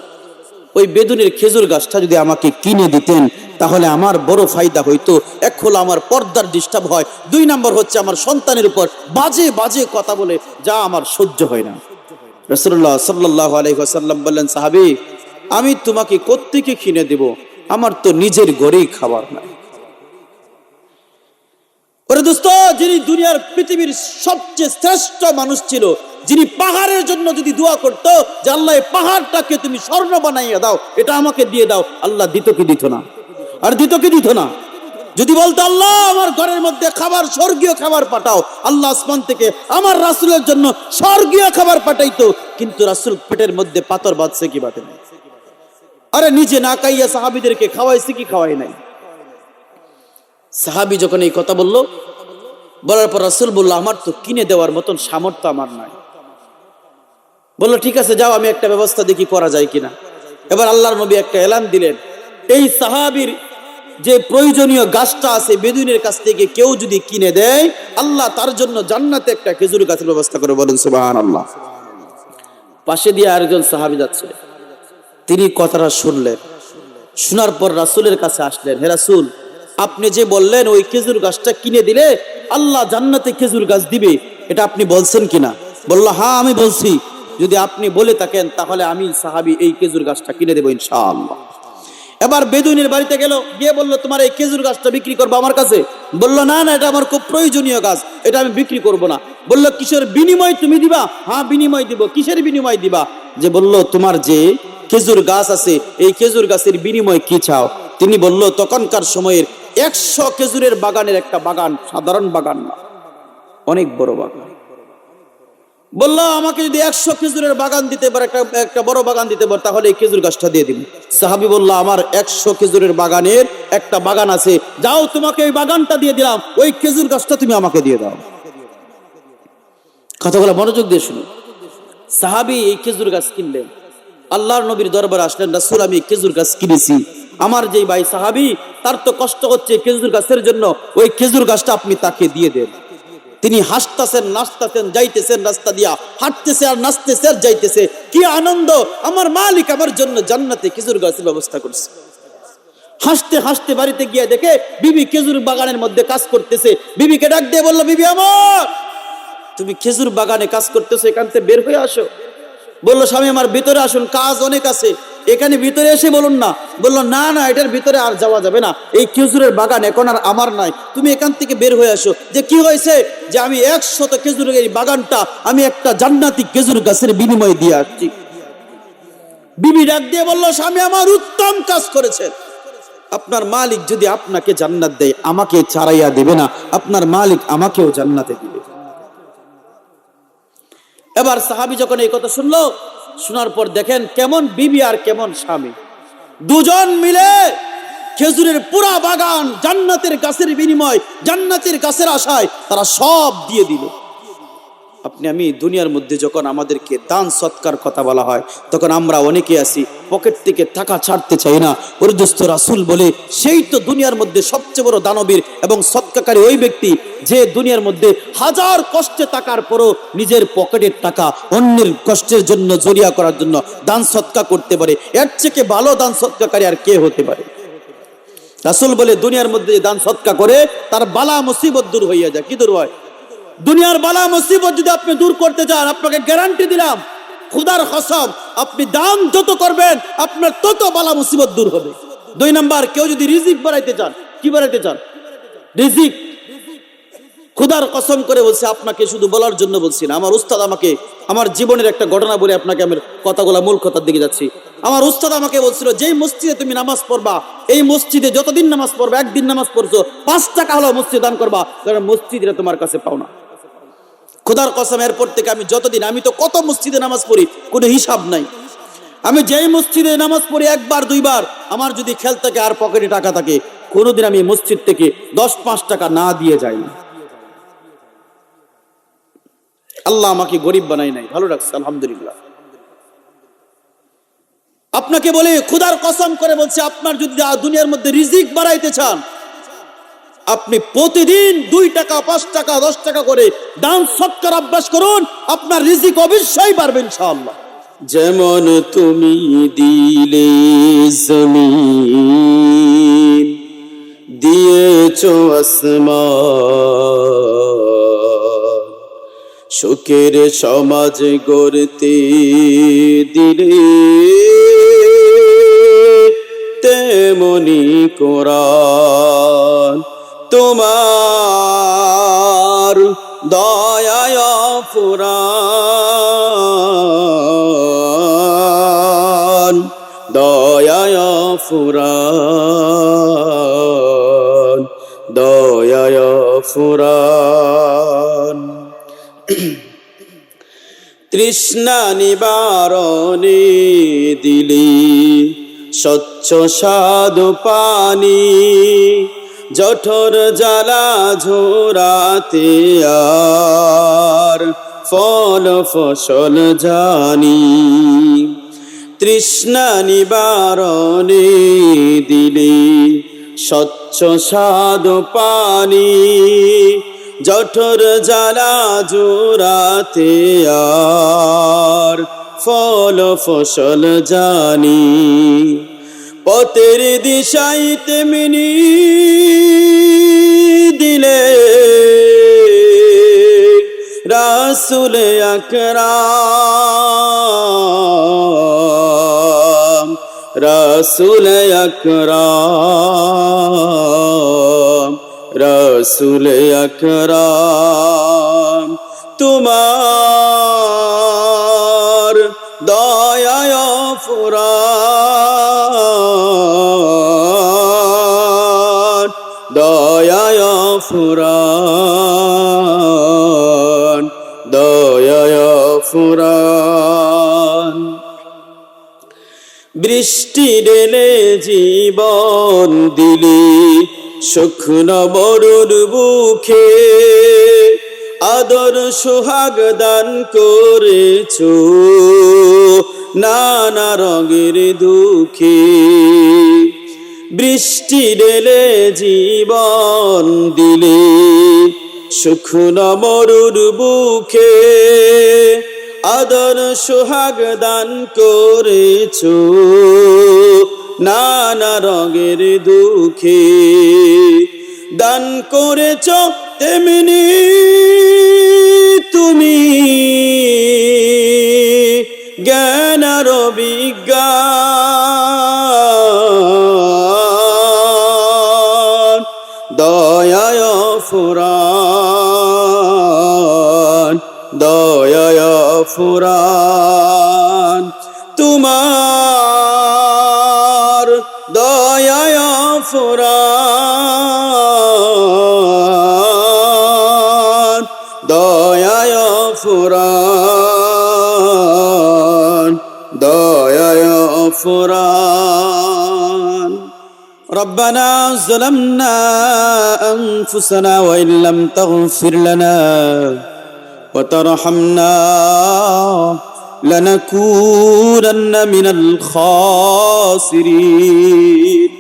ওই বেদুনের খেজুর গাছটা যদি আমাকে কিনে দিতেন তাহলে আমার বড় ফায়দা হইতো। এক হলো আমার পর্দার ডিস্টার্ব হয়, দুই নাম্বার হচ্ছে আমার সন্তানের উপর বাজে বাজে কথা বলে, যা আমার সহ্য হয় না। রাসূলুল্লাহ সাল্লাল্লাহু আলাইহি ওয়াসাল্লাম বললেন, সাহাবী আমি তোমাকে কোত্থেকে কিনে দেব? আমার তো নিজের ঘরেই খাবার নাই। ওরে দোস্ত, যিনি দুনিয়ার পৃথিবীর সবচেয়ে শ্রেষ্ঠ মানুষ ছিল, যিনি পাহাড়ের জন্য যদি দোয়া করতো যে আল্লাহ এই পাহাড়টাকে তুমি স্বর্ণ বানাইয়া দাও, এটা আমাকে দিয়ে দাও, আল্লাহ দিত কি দিত না? আর দিত কি দিত না? যদি বলতো আল্লাহ আমার ঘরের মধ্যে খাবার, স্বর্গীয় খাবার পাঠাও, আল্লাহ আসমান থেকে আমার রাসূলের জন্য স্বর্গীয় খাবার পাঠাইতো। কিন্তু রাসূল পেটের মধ্যে পাথর বাঁধছে কি বাঁধে নাই? আরে নিজে না খাইয়া সাহাবীদেরকে খাওয়াইছে কি খাওয়াই নাই? সাহাবী যখন এই কথা বলল, বলার পর রাসূল বলল, আমার তো কিনে দেওয়ার মতন সামর্থ্য আমার নাই। বললো ঠিক আছে, যাও আমি একটা ব্যবস্থা দেখি করা যায় কিনা। এবার আল্লাহর নবী একটা এলান দিলেন, এই সাহাবীর যে প্রয়োজনীয় গাছটা আছে বেদুইনের কাছ থেকে কেউ যদি কিনে দেয়, আল্লাহ তার জন্য জান্নাতে একটা খেজুর গাছের ব্যবস্থা করে। বলেন সুবহানাল্লাহ। পাশে দিয়ে আরেকজন সাহাবী যাচ্ছে, তিনি কথাটা শুনলেন, শোনার পর রাসূলের কাছে আসলেন, হে রাসূল আপনি যে বললেন ওই খেজুর গাছটা কিনে দিলে আল্লাহ জান্নাতে খেজুর গাছ দিবে, এটা আপনি বলছেন কিনা? বলল হ্যাঁ আমি বলছি, যদি আপনি বলে থাকেন তাহলে আমি সাহাবী এই খেজুর গাছটা কিনে দেব ইনশাআল্লাহ। এবার বেদুইনের বাড়িতে গেল, গিয়ে বললো তোমার এই খেজুর গাছটা বিক্রি করবো আমার কাছে। বললো না না, এটা আমার খুব প্রয়োজনীয় গাছ, এটা আমি বিক্রি করব না। বললো কিসের বিনিময় তুমি দিবা? হ্যাঁ বিনিময় দিব। কিসের বিনিময় দিবা? যে বললো তোমার যে খেজুর গাছ আছে, এই খেজুর গাছের বিনিময় কি চাও? তিনি বলল তখনকার সময়ের 100 খেজুরের বাগানের একটা বাগান, সাধারণ বাগান না, অনেক বড় বাগান। বলল আমাকে যদি 100 খেজুরের বাগান দিতে পারে, একটা বড় বাগান দিতে পারে, তাহলে এই খেজুর গাছটা দিয়ে দিব। সাহাবী বলল আমার 100 খেজুরের বাগানের একটা বাগান আছে, যাও তোমাকে ওই বাগানটা দিয়ে দিলাম, ওই খেজুর গাছটা তুমি আমাকে দিয়ে দাও। কথাগুলো মনোযোগ দিয়ে শুনুন। সাহাবী এই খেজুর গাছ কিনলেন, আল্লাহর নবীর দরবারে আসলেন, রাসূল আমি খেজুর গাছ কিনেছি, আমার যেই ভাই সাহাবী তার তো কষ্ট হচ্ছে খেজুর গাছের জন্য, ওই খেজুর গাছটা আপনি তাকে দিয়ে দেন। তিনি হাসতেছেন, নাচতেছেন, যাইতেছেন, রাস্তা দিয়া হাঁটতেছে আর নাচতেছে আর যাইতেছে, কি আনন্দ, আমার মালিক আমার জন্য জান্নাতে খেজুর গাছের ব্যবস্থা করছে। হাসতে হাসতে বাড়িতে গিয়ে দেখে বিবি খেজুর বাগানের মধ্যে কাজ করতেছে। বিবিকে ডাক দিয়ে বললো, বিবি আমার, তুমি খেজুর বাগানে কাজ করতেছো, এখান থেকে বের হয়ে আসো। বললো স্বামী আমার ভিতরে আসুন, কাজ অনেক আছে, এখানে ভিতরে এসে বলুন না। বললো না না, এটার ভিতরে আর যাওয়া যাবে না, এই খেজুরের বাগান এখন আর আমার নাই, তুমি এখান থেকে বের হয়ে আসো। যে কি হয়েছে? যে আমি 100 খেজুরের এই বাগানটা আমি একটা জান্নাতি খেজুর গাছের বিনিময়ে দিয়ে আসছি। বিবি ডাক দিয়ে বললো, স্বামী আমার উত্তম কাজ করেছেন, আপনার মালিক যদি আপনাকে জান্নাত দেয় আমাকে ছাড়াইয়া দেবে না, আপনার মালিক আমাকেও জান্নাতে দিবে। এবার সাহাবী যখন এই কথা শুনলো, শোনার পর দেখেন কেমন বিবি আর কেমন স্বামী, দুজন মিলে খেজুরের পুরা বাগান জান্নাতের গাছের বিনিময়, জান্নাতের গাছের আশায় তারা সব দিয়ে দিল। আপনি আমি দুনিয়ার মধ্যে যখন আমাদেরকে দান সৎকার কথা বলা হয়, তখন আমরা অনেকে আছি পকেট থেকে টাকা ছাড়তে চাই না। ওরদুস্ত রাসূল বলে, সেই তো দুনিয়ার মধ্যে সবচেয়ে বড় দানবীর এবং সৎকারী ওই ব্যক্তি, যে দুনিয়ার মধ্যে হাজার কষ্টে টাকার পরও নিজের পকেটের টাকা অন্যের কষ্টের জন্য জরিয়া করার জন্য দান সৎকার করতে পারে। এর থেকে ভালো দান সৎকারী আর কে হতে পারে? রাসূল বলে, দুনিয়ার মধ্যে দান সৎকার করে তার বালা মুসিবত দূর হইয়া যায়। কি দূর হয়? দুনিয়ার বালা মুসিবত যদি আপনি দূর করতে চান, আপনাকে গ্যারান্টি দিলাম, খুদার কসম, আপনি দান যত করবেন আপনার তত বালা মুসিবত দূর হবে। 2 নাম্বার, কেউ যদি রিজিক বাড়াইতে চান, কি বাড়াইতে চান? রিজিক। খুদার কসম করে বলছে, আপনাকে শুধু বলার জন্য বলছি না, আমার উস্তাদ আমাকে, আমার জীবনের একটা ঘটনা বলে আপনাকে আমি কথাগুলো মূল কথার দিকে যাচ্ছি। আমার উস্তাদ আমাকে বলছিল, যেই মসজিদে তুমি নামাজ পড়বা, এই মসজিদে যতদিন নামাজ পড়বা, একদিন নামাজ পড়ছো 5 টাকা হলো মসজিদে দান করবা, কারণ মসজিদে তোমার কাছে পাও না। খুদার কসম, এরপর থেকে আমি যতদিন, আমি তো কত মসজিদে নামাজ পড়ি কোনো হিসাব নাই, আমি যেই মসজিদে নামাজ পড়ি 1 বার 2 বার, আমার যদি খেয়াল থাকে আর পকেটে টাকা থাকে, কোনোদিন আমি মসজিদ থেকে 10-5 টাকা না দিয়ে যাই না। আল্লাহ আমাকে গরিব বানাই নাই, ভালো রাখছে আলহামদুলিল্লাহ। আপনাকে বলে, খুদার কসম করে বলছে, আপনার যদি দুনিয়ার মধ্যে রিজিক বাড়াইতে চান, আপনি প্রতিদিন 2 টাকা 5 টাকা 10 টাকা করে দান সৎকার অভ্যাস করুন, আপনার রিজিক অবশ্যই বাড়বে ইনশাআল্লাহ। যেমন তুমি দিলে জমিন, দিয়েছো আসমান, সুখের সমাজ গড়তে দিলে, তেমনি কোরআন তোমার দয়ায় ফুরান, দয়ায় ফুরান, দয়ায় ফুরান। তৃষ্ণা নিবারণে দিলি স্বচ্ছ সাধু পানি, জঠর জ্বালা ঝোরাতে আর ফল ফসল জানি। তৃষ্ণা নিবারণে দিলি স্বচ্ছ সাধু পানি, জঠর জ্বালা জোরাতে আর ফল ফসল জানি। পথের দিশাই তেমনি দিলে রাসূল আকরাম, রাসূল আকরাম, রাসূল আকরাম, তোমার দয়ায় ফুরান, দয়ায় ফুরান, দয়ায় ফুরান। বৃষ্টি ঢেলে জীবন দিলি শুকনো মরুর বুকে, আদর সোহাগ দান করেছো নানা রঙের দুঃখে। বৃষ্টি ঢেলে জীবন দিলি শুকনো মরুর বুকে, আদর সোহাগ দান করেছো নানা রঙের দুঃখে। দান করেছো তেমনি তুমি জ্ঞান আর বিজ্ঞান, দয়ায় ফুরান, দয়ায় ফুরান, তোমার দয়ায় ফুরান, দয়ায় ফুরান, দয়ায় ফুরান। ربنا ظلمنا أنفسنا وإن لم تغفر لنا وترحمنا لنكونن من الخاسرين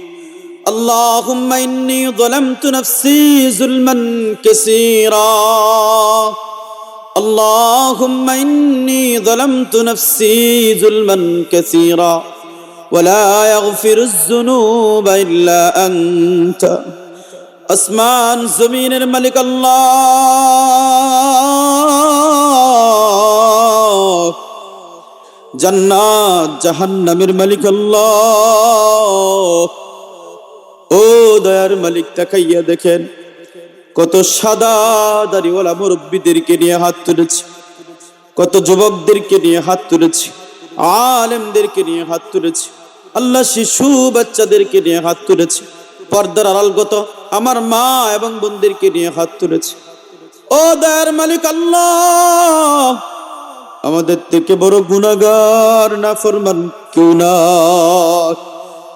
اللهم إني ظلمت نفسي ظلما كثيرا اللهم إني ظلمت نفسي ظلما كثيرا ولا يغفر الذنوب إلا أنت আসমান জমিনের মালিক আল্লাহ, জান্নাত জাহান্নামের মালিক আল্লাহ। ও দয়ার মালিক, তাকাইয়া দেখেন কত সাদা দাড়িওয়ালা মুরব্বীদেরকে নিয়ে হাত তুলেছি, কত যুবকদেরকে নিয়ে হাত তুলেছি, আলেমদেরকে নিয়ে হাত তুলেছি, আল্লাহ শিশু বাচ্চাদেরকে নিয়ে হাত তুলেছি, পর্দার আড়ালগত আমার মা এবং বোনদেরকে নিয়ে হাত তুলেছি। ও দয়ার মালিক আল্লাহ, আমাদের থেকে বড় গুনাহগার নাফরমান কেউ নাই,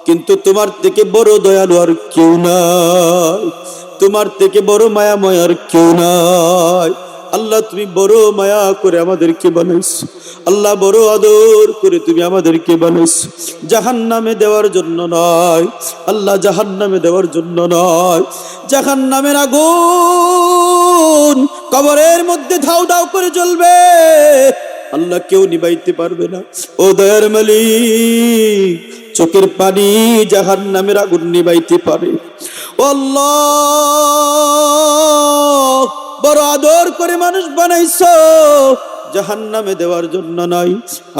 কিন্তু তোমার থেকে বড় দয়ালু আর কেউ নাই, তোমার থেকে বড় মায়াময় আর কেউ নাই। আল্লাহ তুমি বড় মায়া করে আমাদেরকে বানাইছো, আল্লাহ বড় আদর করে তুমি আমাদেরকে বানাইছো। জাহান্নামে দেওয়ার জন্য নয় আল্লাহ, জাহান্নামে দেওয়ার জন্য নয়। জাহান্নামের আগুন কবরের মধ্যে ধাউ ধাউ করে জ্বলবে, আল্লাহ কেউ নিভাইতে পারবে না। ও দয়ার মালিক, চোখের পানি জাহান্নামের আগুন নিভাইতে পারে। ও আল্লাহ, বড় আদর করে মানুষ বানাইছো, জাহান্নামে দেওয়ার জন্য নয়।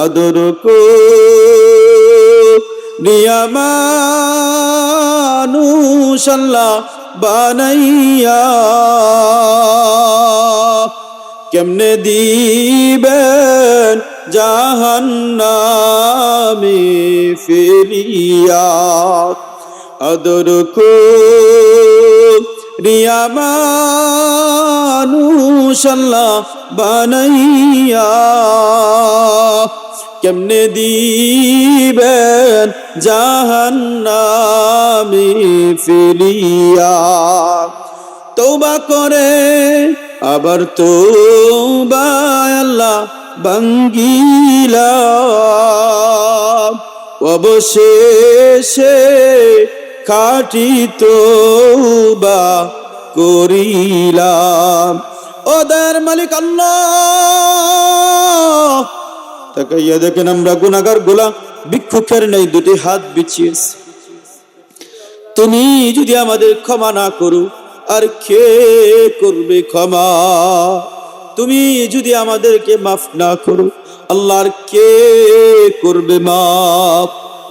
আদর করিয়া মানুষ আল্লাহ বানাইয়া কেমনে দিবেন জাহান্নামে ফেলিয়া। আদর করিয়া মানুষ আল্লাহ বানাইয়া কেমনে দিবেন জাহান্নামে ফেলিয়া। তওবা করে আবার তওবা আল্লাহ ভাঙ্গিলাম, অবশেষে খাঁটি তওবা করিলাম। ও দয়ার মালিক আল্লাহ, তাকাইয়া দেখেন আমরা গুনাহগার গুলা ভিক্ষুকের নেই দুটি হাত বিছিয়েছি। তুমি যদি আমাদের ক্ষমা না করো আর কে করবে ক্ষমা? তুমি যদি আমাদেরকে মাফ না করো আল্লাহ আর কে করবে মাফ?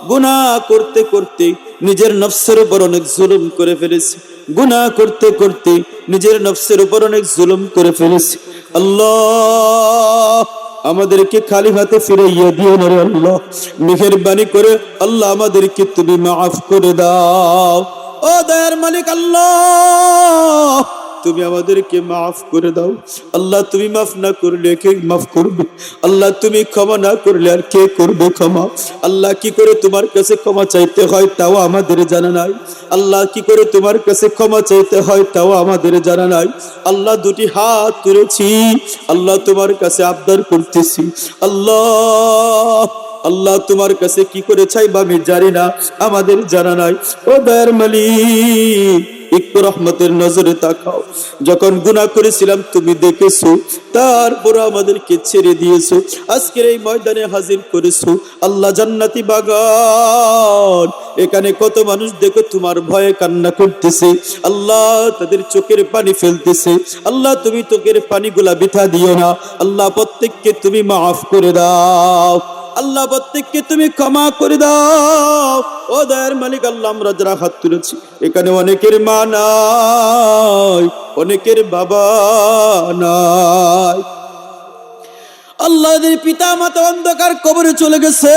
গুনাহ করতে করতে নিজের নফসের উপর অনেক জুলুম করে ফেলেছি, গুনাহ করতে করতে নিজের নফসের উপর অনেক জুলুম করে ফেলেছি। আল্লাহ আমাদেরকে খালি হাতে ফিরাইয়া দিও না রে আল্লাহ, মেহেরবানি করে আল্লাহ আমাদেরকে তুমি মাফ করে দাও। ও দয়ার মালিক আল্লাহ, তুমি আমাদেরকে মাফ করে দাও। আল্লাহ তুমি মাফ না করলে কে মাফ করবে? আল্লাহ তুমি ক্ষমা না করলে আর কে করবে ক্ষমা? আল্লাহ কি করে তোমার কাছে ক্ষমা চাইতে হয় তাও আমাদের জানা নাই। আল্লাহ কি করে তোমার কাছে ক্ষমা চাইতে হয় তাও আমাদের জানা নাই। আল্লাহ দুটি হাত তুলেছি, আল্লাহ তোমার কাছে আবদার করতেছি। আল্লাহ আল্লাহ তোমার কাছে কি করে চাইবা আমি জানি না, আমাদের জানা নাই। ও দয়ার মালিক, একটু রহমতের নজরে তাকাও। যখন গুনাহ করেছিলাম তুমি দেখেছো, তারপর আমাদেরকে ছেড়ে দিয়েছো, আজকের এই ময়দানে হাজির করেছো। আল্লাহ জান্নাতি বাগান, এখানে কত মানুষ দেখো তোমার ভয়ে কান্না করতেছে, আল্লাহ তাদের চোখের পানি ফেলতেছে। আল্লাহ তুমি চোখের পানিগুলা বৃথা দিও না। আল্লাহ প্রত্যেককে তুমি মাফ করে দাও। আল্লাহ প্রত্যেককে তুমি ক্ষমা করে দাও। ও দয়ার মালিক আল্লাহ, আমরা যারা হাত তুলেছি এখানে অনেকের মা নাই, অনেকের বাবা নাই। আল্লাহ এদের পিতা মাতা অন্ধকার কবরে চলে গেছে,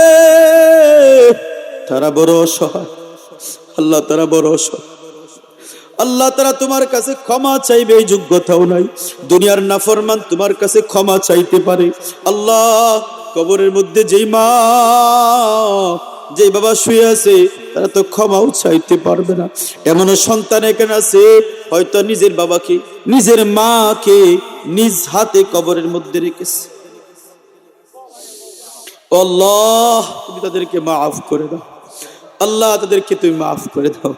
তারা বড় অসহায়। আল্লাহ তারা বড় অসহায়। আল্লাহ তারা তোমার কাছে ক্ষমা চাইবে এই যোগ্যতাও নাই। দুনিয়ার নাফরমান তোমার কাছে ক্ষমা চাইতে পারে। আল্লাহ কবরের মধ্যে যেই মা যেই বাবা শুয়ে আছে তারা তো ক্ষমাও চাইতে পারবে না। এমন সন্তান এখানে আছে হয়তো নিজের বাবাকে নিজের মাকে নিজ হাতে কবরের মধ্যে রেখেছে। আল্লাহ তুমি তাদেরকে মাফ করে দাও। আল্লাহ তাদেরকে তুমি মাফ করে দাও।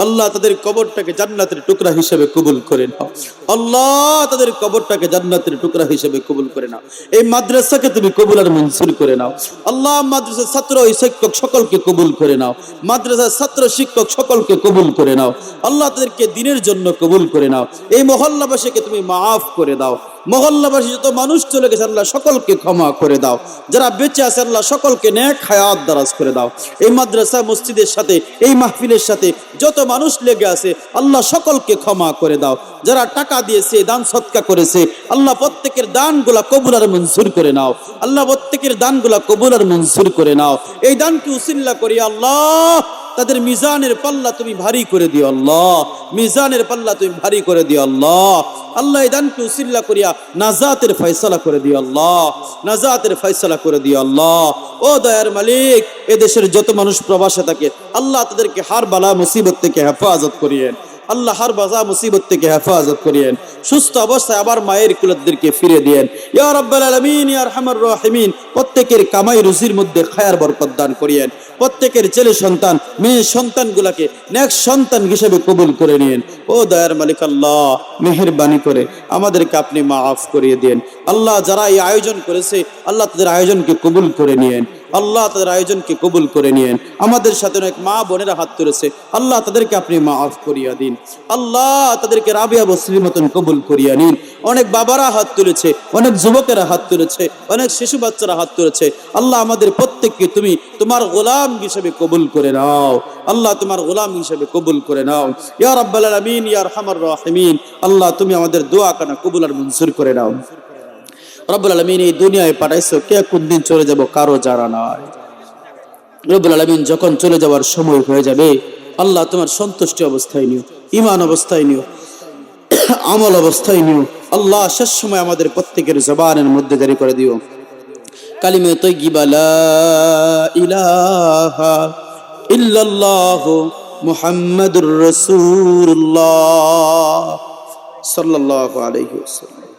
আল্লাহ তাদের কবরটাকে জান্নাতের টুকরা হিসেবে কবুল করে নাও। আল্লাহ তাদের কবরটাকে জান্নাতের টুকরা হিসেবে কবুল করে নাও। এই মাদ্রাসাকে তুমি কবুল আর মঞ্জুর করে নাও। আল্লাহ মাদ্রাসার ছাত্র শিক্ষক সকলকে কবুল করে নাও। মাদ্রাসার ছাত্র শিক্ষক সকলকে কবুল করে নাও। আল্লাহ তাদেরকে দিনের জন্য কবুল করে নাও। এই মহল্লাবাসীকে তুমি মাফ করে দাও। মহল্লাবাসী যত মানুষ চলে গেছে আল্লাহ সকলকে ক্ষমা করে দাও। যারা বেঁচে আছে আল্লাহ সকলকে নেক হায়াত দারাজ করে দাও। এই মাদ্রাসা মসজিদের সাথে এই মাহফিলের সাথে যত মানুষ লেগে আছে আল্লাহ সকলকে ক্ষমা করে দাও। যারা টাকা দিয়েছে, দান সদকা করেছে আল্লাহ প্রত্যেকের দানগুলা কবুল আর মঞ্জুর করে নাও। আল্লাহ প্রত্যেকের দানগুলা কবুল আর মঞ্জুর করে নাও। এই দানকে উসিলা করি আল্লাহ তাদের মিজানের পাল্লা তুমি ভারী করে দিও। আল্লাহ মিজানের পাল্লা তুমি ভারী করে দিও। আল্লাহ আল্লাহ এই দানকে উসিলা করিয়া নাজাতের ফয়সালা করে দিও। আল্লাহ নাজাতের ফয়সালা করে দিও। আল্লাহ ও দয়ার মালিক, এদেশের যত মানুষ প্রবাসে থাকে আল্লাহ তাদেরকে হার বালা মুসিবত থেকে হেফাজত করিয়েন। আল্লাহ হার বাজা মুসিবত থেকে হেফাজত করিয়েন। সুস্থ অবস্থায় আবার মায়ের কুলতদেরকে ফিরে দিয়েন ইয়া রাব্বাল আলামিন ইয়া আরহামার রাহিমিন। প্রত্যেকের কামাই রুজির মধ্যে খায়ের বরকত দান করিয়েন। প্রত্যেকের ছেলে সন্তান মেয়ে সন্তানগুলোকে নেক সন্তান হিসেবে কবুল করে নিয়েন। ও দয়ার মালিক আল্লাহ মেহেরবানি করে আমাদেরকে আপনি মাফ করিয়ে দেন। আল্লাহ যারা এই আয়োজন করেছে আল্লাহ তাদের আয়োজনকে কবুল করে নিয়েন। আল্লাহ তাদের আয়োজনকে কবুল করে নিয়েন। আমাদের সাথে অনেক মা বোনেরা হাত তুলেছে আল্লাহ তাদেরকে আপনি মাফ করিয়া দিন। আল্লাহ তাদেরকে রাবিয়া বসরির মতন কবুল করিয়া নিন। অনেক বাবারা হাত তুলেছে, অনেক যুবকেরা হাত তুলেছে, অনেক শিশু বাচ্চারা হাত তুলেছে। আল্লাহ আমাদের প্রত্যেককে তুমি তোমার গোলাম হিসেবে কবুল করে নাও। আল্লাহ তোমার গোলাম হিসেবে কবুল করে নাও ইয়া রাব্বাল আলামিন ইয়া আরহামার রাহিমিন। আল্লাহ তুমি আমাদের দোয়া কানা কবুল আর মঞ্জুর করে নাও। রব্বুল আলামিন এই দুনিয়ায় পাঠাইছো, কে কোন দিন চলে যাব কারো জানা নাই। রব্বুল আলামিন যখন চলে যাওয়ার সময় হয়ে যাবে আল্লাহ তোমার সন্তুষ্টি অবস্থায় নিও, ঈমান অবস্থায় নিও, আমল অবস্থায় নিও। আল্লাহ শেষ সময় আমাদের প্রত্যেকের জবানের মধ্যে জারি করে দিও কালিমে তাইয়্যিবা লা ইলাহা ইল্লাল্লাহ মুহাম্মাদুর রাসূলুল্লাহ সাল্লাল্লাহু আলাইহি ওয়াসাল্লাম।